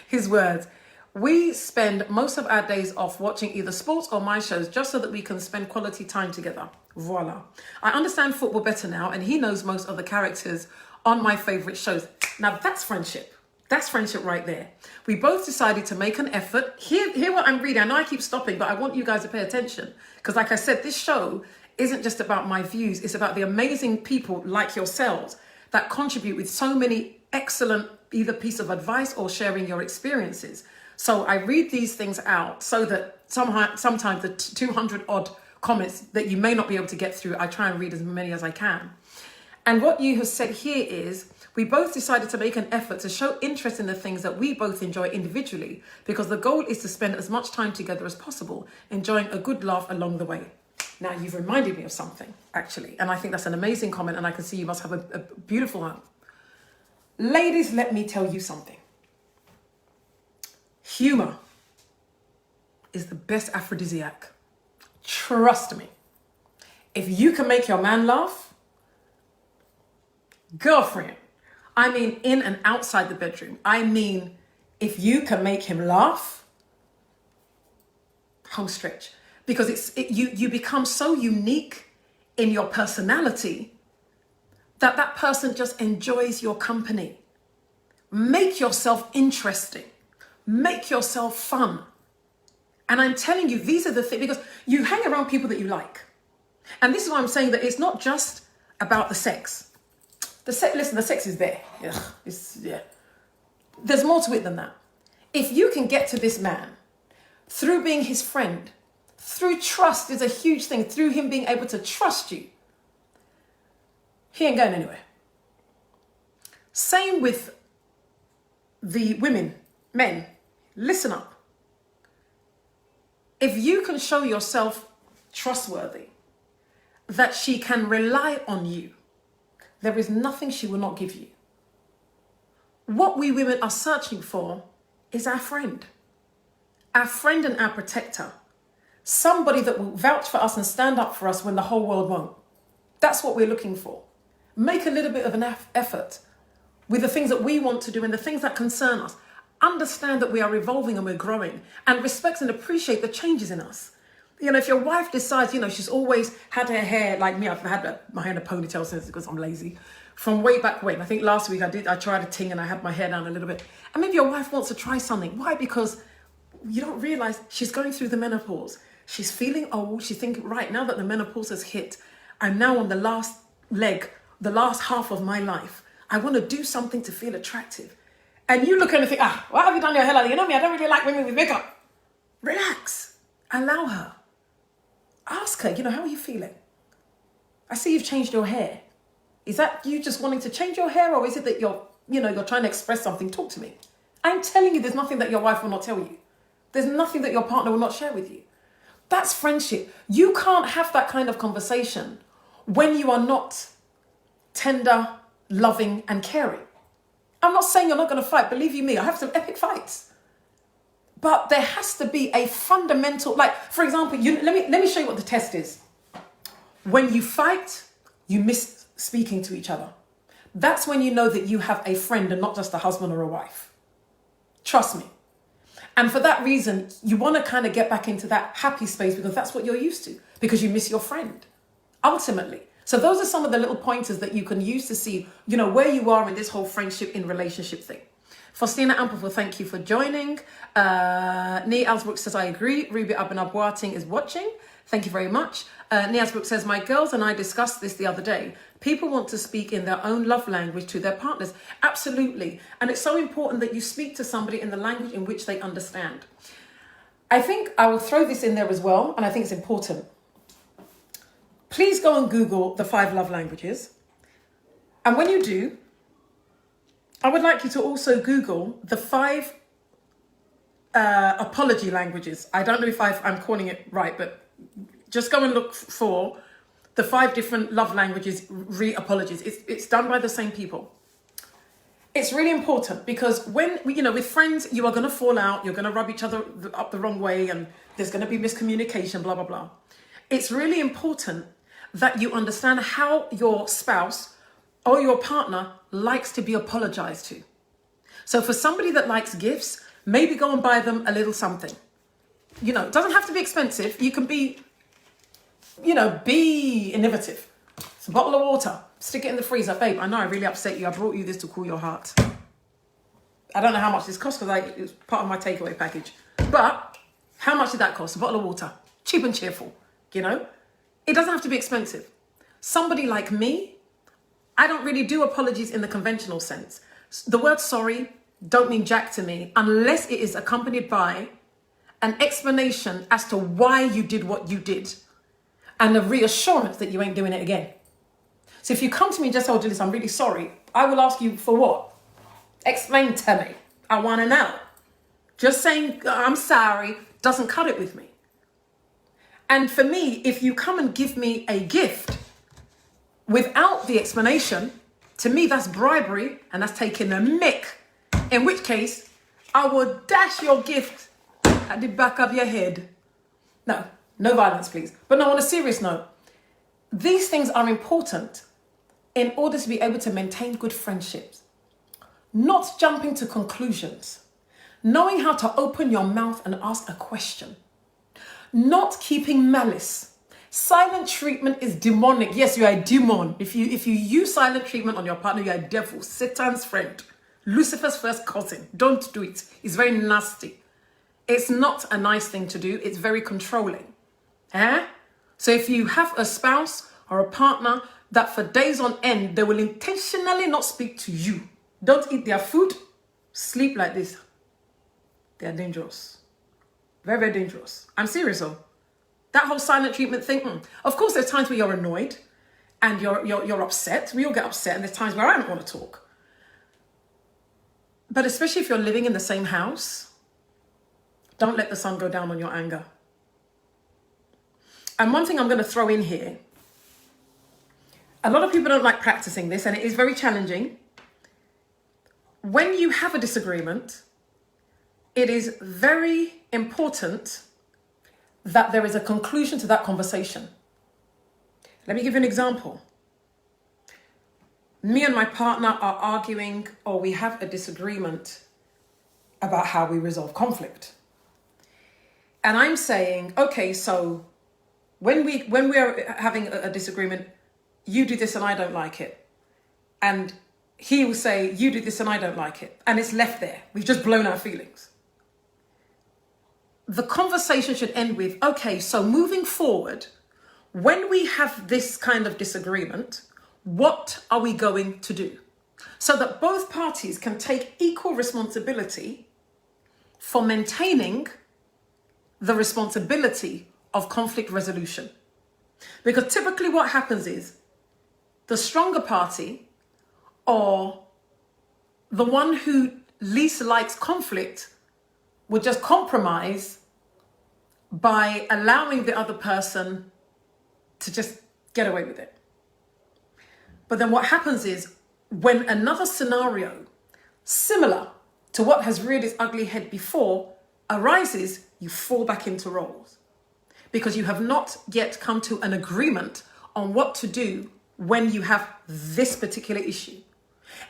His words. We spend most of our days off watching either sports or my shows just so that we can spend quality time together. Voila. I understand football better now and he knows most of the characters on my favorite shows. Now that's friendship. That's friendship right there. We both decided to make an effort. Hear what I'm reading. I know I keep stopping, but I want you guys to pay attention. Because like I said, this show isn't just about my views. It's about the amazing people like yourselves that contribute with so many excellent either piece of advice or sharing your experiences. So I read these things out so that sometimes the 200 odd comments that you may not be able to get through, I try and read as many as I can. And what you have said here is, we both decided to make an effort to show interest in the things that we both enjoy individually, because the goal is to spend as much time together as possible, enjoying a good laugh along the way. Now, you've reminded me of something, actually, and I think that's an amazing comment, and I can see you must have a beautiful one. Ladies, let me tell you something. Humor is the best aphrodisiac. Trust me. If you can make your man laugh, girlfriend, I mean in and outside the bedroom, I mean if you can make him laugh, home stretch. Because you become so unique in your personality that person just enjoys your company. Make yourself interesting. Make yourself fun. And I'm telling you, these are the things, because you hang around people that you like. And this is why I'm saying that it's not just about the sex. Listen, the sex is there. Yeah. There's more to it than that. If you can get to this man through being his friend, through trust is a huge thing, through him being able to trust you, he ain't going anywhere. Same with the women, men, listen up. If you can show yourself trustworthy, that she can rely on you, there is nothing she will not give you. What we women are searching for is our friend and our protector. Somebody that will vouch for us and stand up for us when the whole world won't. That's what we're looking for. Make a little bit of an effort with the things that we want to do and the things that concern us. Understand that we are evolving and we're growing, and respect and appreciate the changes in us. You know, if your wife decides, she's always had her hair like me, I've had my hair in a ponytail since, because I'm lazy, from way back when. I think last week I tried a ting and I had my hair down a little bit. And maybe your wife wants to try something. Why? Because you don't realize she's going through the menopause. She's feeling old. She's thinking, right, now that the menopause has hit, I'm now on the last leg, the last half of my life. I want to do something to feel attractive. And you look at her and think, why have you done your hair like that? You know me, I don't really like women with makeup. Relax. Allow her. Ask her, how are you feeling? I see you've changed your hair. Is that you just wanting to change your hair, or is it that you're trying to express something? Talk to me. I'm telling you, there's nothing that your wife will not tell you. There's nothing that your partner will not share with you. That's friendship. You can't have that kind of conversation when you are not tender, loving, and caring. I'm not saying you're not going to fight. Believe you me, I have some epic fights. But there has to be a fundamental, like, for example, let me show you what the test is. When you fight, you miss speaking to each other. That's when you know that you have a friend and not just a husband or a wife. Trust me. And for that reason, you want to kind of get back into that happy space, because that's what you're used to, because you miss your friend, ultimately. So those are some of the little pointers that you can use to see, where you are in this whole friendship in relationship thing. Faustina Amperful, thank you for joining. Nee Alsbrook says, I agree. Ruby Abanabuating is watching. Thank you very much. Nee Alsbrook says, my girls and I discussed this the other day. People want to speak in their own love language to their partners. Absolutely. And it's so important that you speak to somebody in the language in which they understand. I think I will throw this in there as well, and I think it's important. Please go and Google the 5 love languages. And when you do, I would like you to also Google the 5 apology languages. I don't know if I'm calling it right, but just go and look for the 5 different love languages, apologies. It's done by the same people. It's really important, because when, with friends, you are going to fall out. You're going to rub each other up the wrong way, and there's going to be miscommunication, blah, blah, blah. It's really important that you understand how your spouse or your partner likes to be apologized to. So for somebody that likes gifts, maybe go and buy them a little something. It doesn't have to be expensive. You can be, be innovative. It's a bottle of water. Stick it in the freezer. Babe, I know I really upset you. I brought you this to cool your heart. I don't know how much this cost, because it was part of my takeaway package. But how much did that cost? A bottle of water. Cheap and cheerful, It doesn't have to be expensive. Somebody like me, I don't really do apologies in the conventional sense. The word sorry don't mean jack to me unless it is accompanied by an explanation as to why you did what you did and a reassurance that you ain't doing it again. So if you come to me and just say, oh, Dilys, I'm really sorry, I will ask you for what? Explain to me. I want to know. Just saying I'm sorry doesn't cut it with me. And for me, if you come and give me a gift without the explanation, to me, that's bribery and that's taking a mick. In which case, I will dash your gift at the back of your head. No, no violence, please. But no, on a serious note, these things are important in order to be able to maintain good friendships. Not jumping to conclusions. Knowing how to open your mouth and ask a question. Not keeping malice. Silent treatment is demonic. Yes, you are a demon. If you use silent treatment on your partner, you are a devil, Satan's friend, Lucifer's first cousin. Don't do it. It's very nasty. It's not a nice thing to do. It's very controlling. So if you have a spouse or a partner that for days on end, they will intentionally not speak to you. Don't eat their food. Sleep like this. They are dangerous. Very, very dangerous. I'm serious though. That whole silent treatment thing. Of course, there's times where you're annoyed and you're upset. We all get upset, and there's times where I don't want to talk. But especially if you're living in the same house, don't let the sun go down on your anger. And one thing I'm going to throw in here, a lot of people don't like practicing this, and it is very challenging. When you have a disagreement, it is very important that there is a conclusion to that conversation. Let me give you an example. Me and my partner are arguing, or we have a disagreement about how we resolve conflict. And I'm saying, okay, so when we're having a disagreement, you do this and I don't like it. And he will say, you do this and I don't like it. And it's left there. We've just blown our feelings. The conversation should end with, okay, so moving forward, when we have this kind of disagreement, what are we going to do? So that both parties can take equal responsibility for maintaining the responsibility of conflict resolution. Because typically what happens is the stronger party, or the one who least likes conflict, would just compromise by allowing the other person to just get away with it. But then what happens is when another scenario similar to what has reared its ugly head before arises, you fall back into roles because you have not yet come to an agreement on what to do when you have this particular issue.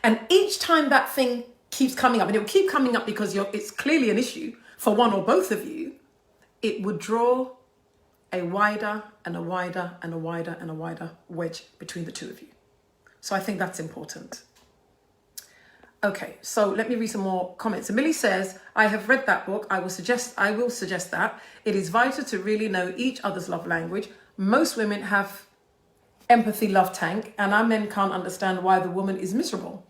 And each time that thing keeps coming up, and it will keep coming up because it's clearly an issue for one or both of you, it would draw a wider and a wider and a wider and a wider wedge between the two of you. So I think that's important. Okay, so let me read some more comments. So Millie says, I have read that book. I will suggest that. It is vital to really know each other's love language. Most women have empathy love tank, and our men can't understand why the woman is miserable.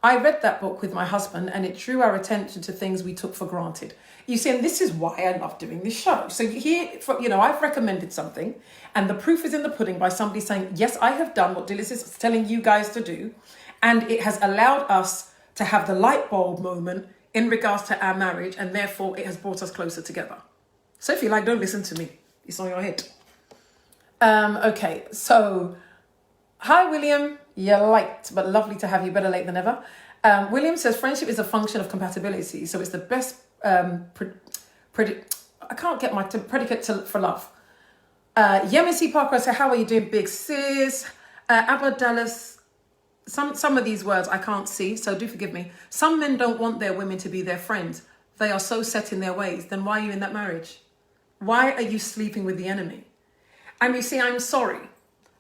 I read that book with my husband, and it drew our attention to things we took for granted. You see, and this is why I love doing this show. So here, I've recommended something, and the proof is in the pudding by somebody saying, yes, I have done what Dilys is telling you guys to do, and it has allowed us to have the light bulb moment in regards to our marriage, and therefore it has brought us closer together. So if you like, don't listen to me. It's on your head. Okay, so hi, William. You're late, but lovely to have you. Better late than never. William says, friendship is a function of compatibility. So it's the best predicate for love. Yemisi Parker said, how are you doing, big sis? Abba Dallas, some of these words I can't see, so do forgive me. Some men don't want their women to be their friends. They are so set in their ways. Then why are you in that marriage? Why are you sleeping with the enemy? And you see, I'm sorry.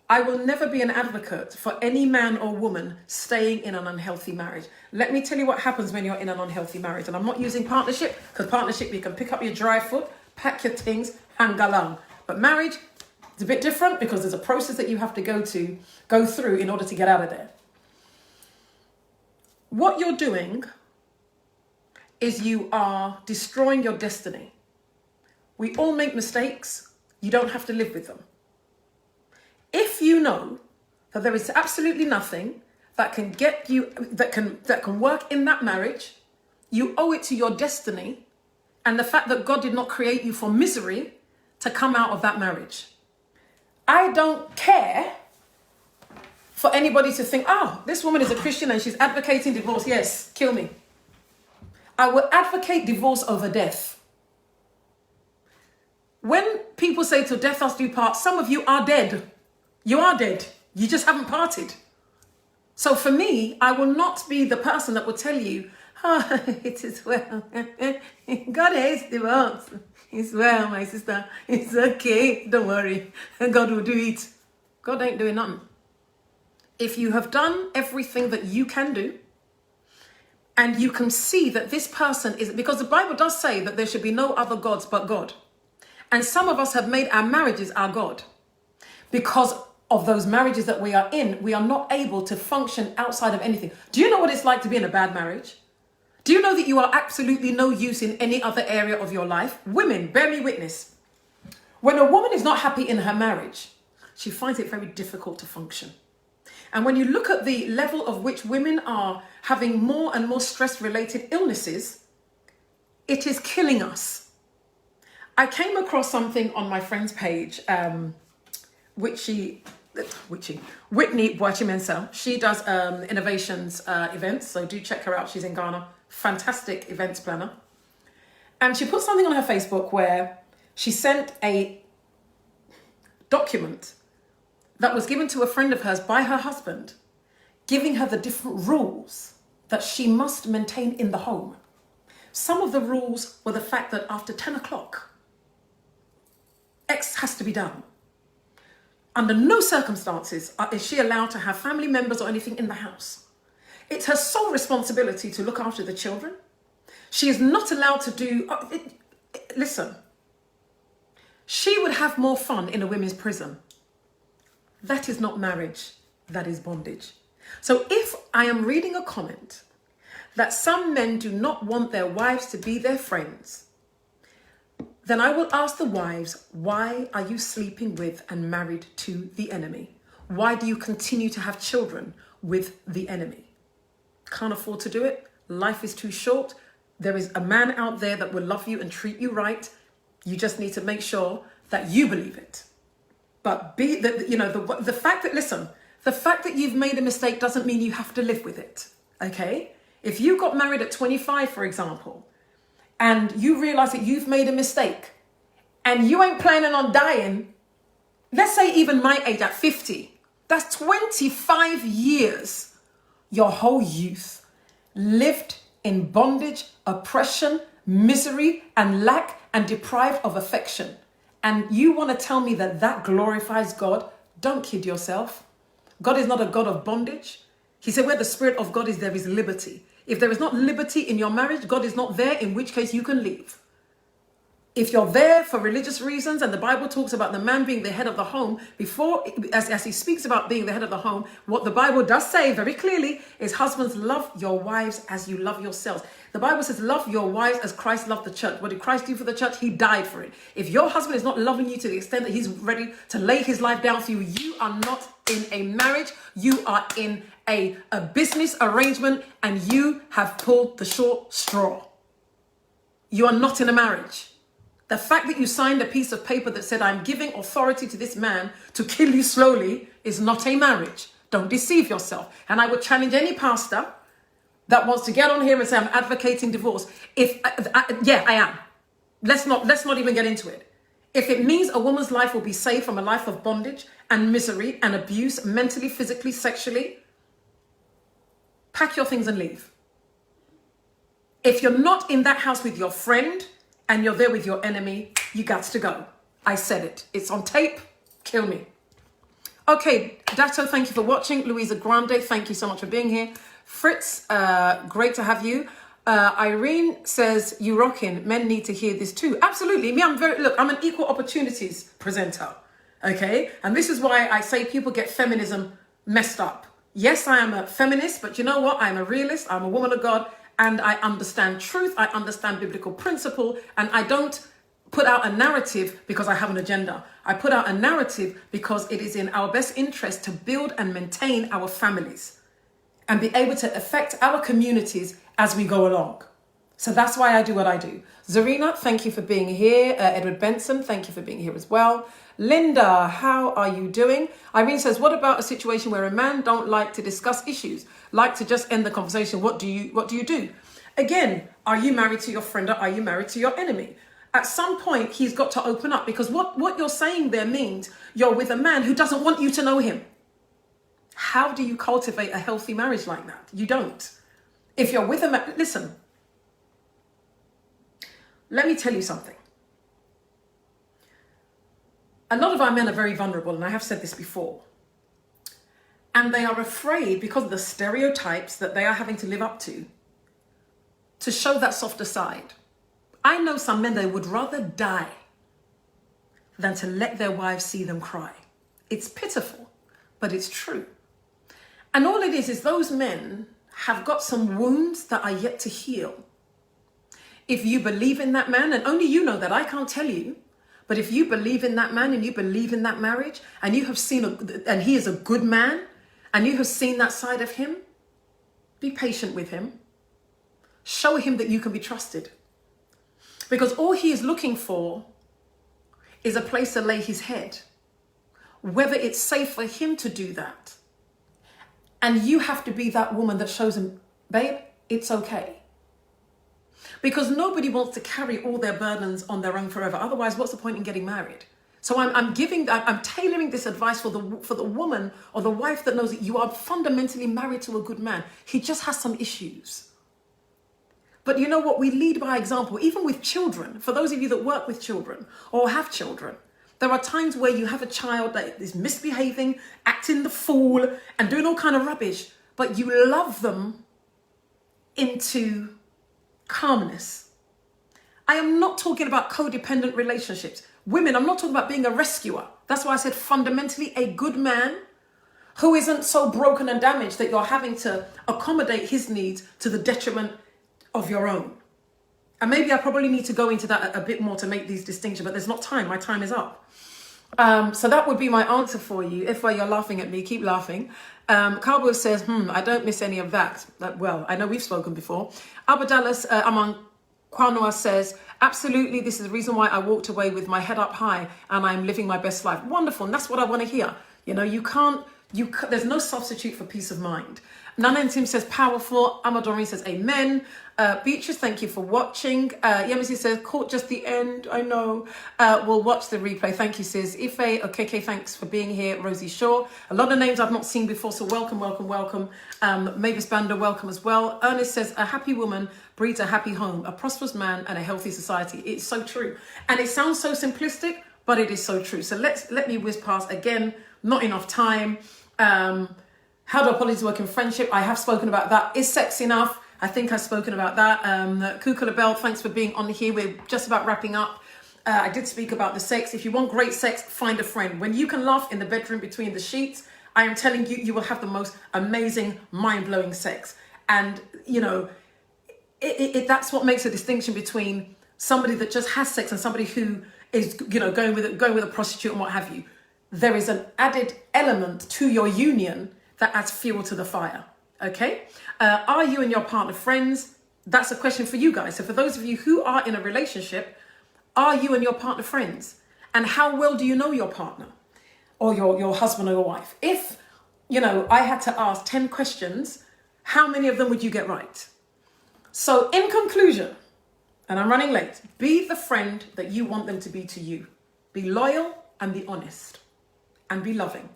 I will never be an advocate for any man or woman staying in an unhealthy marriage. Let me tell you what happens when you're in an unhealthy marriage. And I'm not using partnership, because partnership, you can pick up your dry foot, pack your things, and go along. But marriage, it's a bit different because there's a process that you have to go through in order to get out of there. What you're doing is you are destroying your destiny. We all make mistakes. You don't have to live with them. If you know that there is absolutely nothing that can get you, that can work in that marriage. You owe it to your destiny and the fact that God did not create you for misery to come out of that marriage. I don't care for anybody to think, oh, this woman is a Christian and she's advocating divorce. Yes, kill me. I will advocate divorce over death. When people say till death us do part, some of you are dead. You are dead. You just haven't parted. So for me, I will not be the person that will tell you, oh, it is well. God hates divorce. It's well, my sister. It's okay. Don't worry. God will do it. God ain't doing nothing. If you have done everything that you can do, and you can see that this person is, because the Bible does say that there should be no other gods but God. And some of us have made our marriages our God. Because of those marriages that we are in, we are not able to function outside of anything. Do you know what it's like to be in a bad marriage? Do you know that you are absolutely no use in any other area of your life? Women, bear me witness. When a woman is not happy in her marriage, she finds it very difficult to function. And when you look at the level of which women are having more and more stress-related illnesses, it is killing us. I came across something on my friend's page, Whitney Boachimensa. She does innovations events, so do check her out. She's in Ghana. Fantastic events planner. And she put something on her Facebook where she sent a document that was given to a friend of hers by her husband, giving her the different rules that she must maintain in the home. Some of the rules were the fact that after 10 o'clock, X has to be done. Under no circumstances is she allowed to have family members or anything in the house. It's her sole responsibility to look after the children. She is not allowed to do... listen, she would have more fun in a women's prison. That is not marriage, that is bondage. So if I am reading a comment that some men do not want their wives to be their friends, then I will ask the wives, why are you sleeping with and married to the enemy? Why do you continue to have children with the enemy? Can't afford to do it. Life is too short. There is a man out there that will love you and treat you right. You just need to make sure that you believe it. But the fact that you've made a mistake doesn't mean you have to live with it. Okay? If you got married at 25, for example, and you realize that you've made a mistake and you ain't planning on dying, let's say even my age at 50, that's 25 years, your whole youth lived in bondage, oppression, misery, and lack, and deprived of affection. And you want to tell me that that glorifies God? Don't kid yourself. God is not a God of bondage. He said, where the Spirit of God is, there is liberty. If there is not liberty in your marriage, God is not there, in which case you can leave. If you're there for religious reasons, and the Bible talks about the man being the head of the home, as he speaks about being the head of the home, what the Bible does say very clearly is, husbands, love your wives as you love yourselves. The Bible says, love your wives as Christ loved the church. What did Christ do for the church? He died for it. If your husband is not loving you to the extent that he's ready to lay his life down for you, you are not in a marriage. You are in a business arrangement, and you have pulled the short straw. You are not in a marriage. The fact that you signed a piece of paper that said, I'm giving authority to this man to kill you slowly, is not a marriage. Don't deceive yourself. And I would challenge any pastor that wants to get on here and say, I'm advocating divorce. I am. Let's not even get into it. If it means a woman's life will be saved from a life of bondage and misery and abuse, mentally, physically, sexually, pack your things and leave. If you're not in that house with your friend and you're there with your enemy, you got to go. I said it. It's on tape. Kill me. Okay, Dato, thank you for watching. Louisa Grande, thank you so much for being here. Fritz, great to have you. Irene says, you rockin', men need to hear this too. Absolutely. Me, I'm an equal opportunities presenter. Okay? And this is why I say people get feminism messed up. Yes, I am a feminist, but you know what? I'm a realist. I'm a woman of God, and I understand truth. I understand biblical principle, and I don't put out a narrative because I have an agenda. I put out a narrative because it is in our best interest to build and maintain our families and be able to affect our communities as we go along. So that's why I do what I do. Zarina, thank you for being here. Edward Benson, thank you for being here as well. Linda, how are you doing? Irene says, what about a situation where a man don't like to discuss issues, like to just end the conversation? What do you do? Again, are you married to your friend or are you married to your enemy? At some point, he's got to open up, because what you're saying there means you're with a man who doesn't want you to know him. How do you cultivate a healthy marriage like that? You don't. If you're with a man, listen, let me tell you something. A lot of our men are very vulnerable, and I have said this before. And they are afraid, because of the stereotypes that they are having to live up to show that softer side. I know some men that would rather die than to let their wives see them cry. It's pitiful, but it's true. And all it is those men have got some wounds that are yet to heal. If you believe in that man, and only you know that, I can't tell you, but if you believe in that man and you believe in that marriage, and you have seen, and he is a good man, and you have seen that side of him, be patient with him. Show him that you can be trusted. Because all he is looking for is a place to lay his head. Whether it's safe for him to do that. And you have to be that woman that shows him, babe, it's okay. Because nobody wants to carry all their burdens on their own forever. Otherwise, what's the point in getting married? So I'm tailoring this advice for the woman or the wife that knows that you are fundamentally married to a good man. He just has some issues. But you know what? We lead by example, even with children. For those of you that work with children or have children, there are times where you have a child that is misbehaving, acting the fool and doing all kind of rubbish, but you love them into calmness. I am not talking about codependent relationships. Women, I'm not talking about being a rescuer. That's why I said fundamentally a good man who isn't so broken and damaged that you're having to accommodate his needs to the detriment of your own. And maybe I probably need to go into that a bit more to make these distinctions, but there's not time. My time is up. So that would be my answer for you. If you're laughing at me, keep laughing. Cowboy says, I don't miss any of that. Well, I know we've spoken before. Abadalas Among Kwanwa says, absolutely, this is the reason why I walked away with my head up high and I'm living my best life. Wonderful. And that's what I want to hear. You know, there's no substitute for peace of mind. Nana Tim says, powerful. Amadori says, amen. Beatrice, thank you for watching. Yemisi says, caught just the end. I know. We'll watch the replay. Thank you, sis. Ife, okay, thanks for being here. Rosie Shaw. A lot of names I've not seen before, so welcome. Mavis Bander, welcome as well. Ernest says, a happy woman breeds a happy home, a prosperous man, and a healthy society. It's so true. And it sounds so simplistic, but it is so true. So let me whiz past again. Not enough time. How do apologies work in friendship? I have spoken about that. Is sex enough? I think I've spoken about that. Kukula Bell, thanks for being on here. We're just about wrapping up. I did speak about the sex. If you want great sex, find a friend. When you can laugh in the bedroom between the sheets, I am telling you, you will have the most amazing, mind-blowing sex. And, you know, that's what makes a distinction between somebody that just has sex and somebody who is, you know, going with a prostitute and what have you. There is an added element to your union that adds fuel to the fire, okay? Are you and your partner friends? That's a question for you guys. So for those of you who are in a relationship, are you and your partner friends? And how well do you know your partner or your husband or your wife? If, you know, I had to ask 10 questions, how many of them would you get right? So in conclusion, and I'm running late, be the friend that you want them to be to you. Be loyal and be honest and be loving.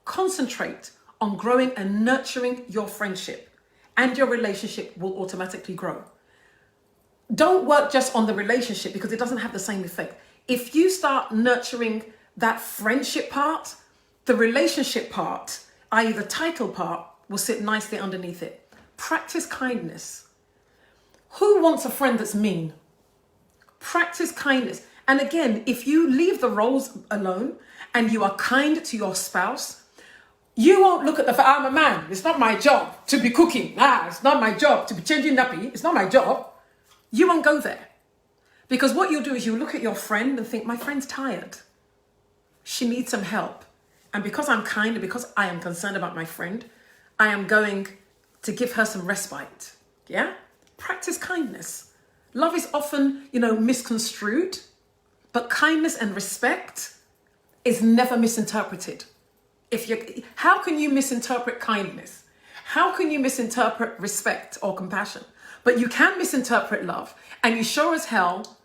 Concentrate on growing and nurturing your friendship, and your relationship will automatically grow. Don't work just on the relationship because it doesn't have the same effect. If you start nurturing that friendship part, the relationship part, i.e. the title part, will sit nicely underneath it. Practice kindness. Who wants a friend that's mean? Practice kindness. And again, if you leave the roles alone and you are kind to your spouse, you won't look at the fact, I'm a man. It's not my job to be cooking. It's not my job to be changing nappy. It's not my job. You won't go there. Because what you'll do is you'll look at your friend and think, my friend's tired. She needs some help. And because I'm kind and because I am concerned about my friend, I am going to give her some respite. Yeah? Practice kindness. Love is often, misconstrued, but kindness and respect is never misinterpreted. How can you misinterpret kindness? How can you misinterpret respect or compassion? But you can misinterpret love, and you sure as hell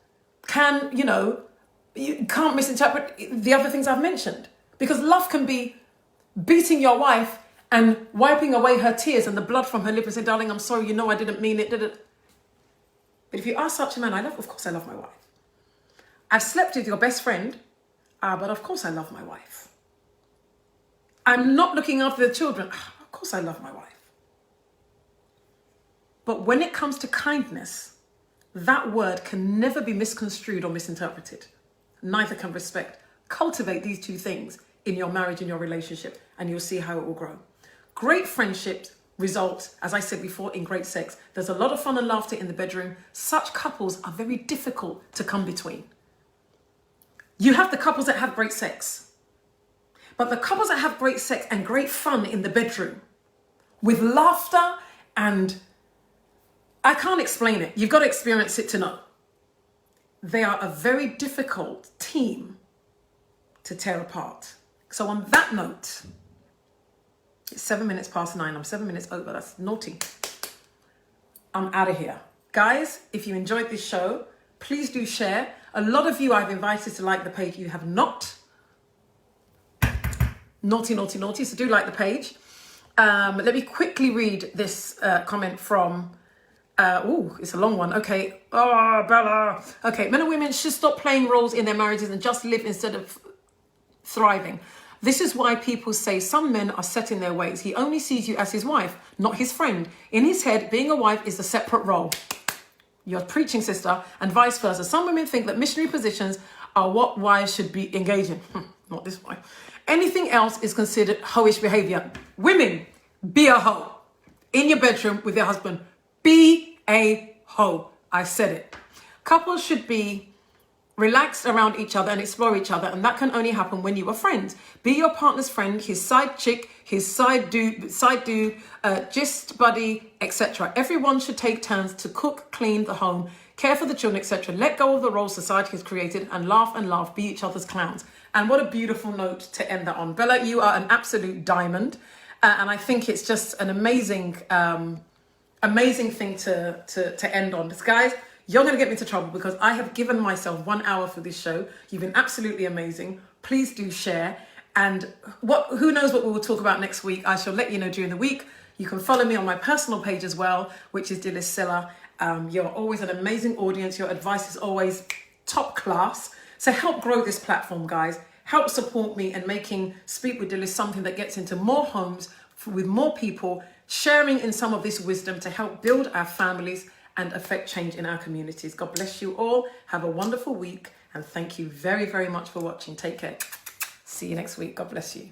you can't misinterpret the other things I've mentioned. Because love can be beating your wife and wiping away her tears and the blood from her lip and say, darling, I'm sorry, I didn't mean it. But if you ask such a man, of course I love my wife. I've slept with your best friend, but of course I love my wife. I'm not looking after the children. Of course I love my wife. But when it comes to kindness, that word can never be misconstrued or misinterpreted. Neither can respect. Cultivate these two things in your marriage and your relationship, and you'll see how it will grow. Great friendships result, as I said before, in great sex. There's a lot of fun and laughter in the bedroom. Such couples are very difficult to come between. You have the couples that have great sex, but the couples that have great sex and great fun in the bedroom with laughter, and I can't explain it. You've got to experience it to know. They are a very difficult team to tear apart. So on that note, it's 7 minutes past 9. I'm 7 minutes over. That's naughty. I'm out of here. Guys, if you enjoyed this show, please do share. A lot of you I've invited to like the page. You have not. Naughty, naughty, naughty. So do like the page. Let me quickly read this comment from... it's a long one. Okay. Oh, Bella. Okay. Men and women should stop playing roles in their marriages and just live instead of thriving. This is why people say some men are set in their ways. He only sees you as his wife, not his friend. In his head, being a wife is a separate role. You're preaching, sister, and vice versa. Some women think that missionary positions are what wives should be engaged in. Not this wife. Anything else is considered hoish behavior. Women, be a hoe. In your bedroom with your husband, be a hoe. I said it. Couples should be relaxed around each other and explore each other, and that can only happen when you are friends. Be your partner's friend, his side chick, his side dude, gist buddy, etc. Everyone should take turns to cook, clean the home, care for the children, etc. Let go of the roles society has created and laugh, be each other's clowns. And what a beautiful note to end that on. Bella, you are an absolute diamond, and I think it's just an amazing thing to end on. This, guys, you're going to get me into trouble because I have given myself 1 hour for this show. You've been absolutely amazing. Please do share. And who knows what we will talk about next week. I shall let you know during the week. You can follow me on my personal page as well, which is Dilys Silla. You're always an amazing audience. Your advice is always top class. So help grow this platform, guys. Help support me in making Speak With Dilys something that gets into more homes with more people, sharing in some of this wisdom to help build our families and affect change in our communities. God bless you all. Have a wonderful week. And thank you very, very much for watching. Take care. See you next week. God bless you.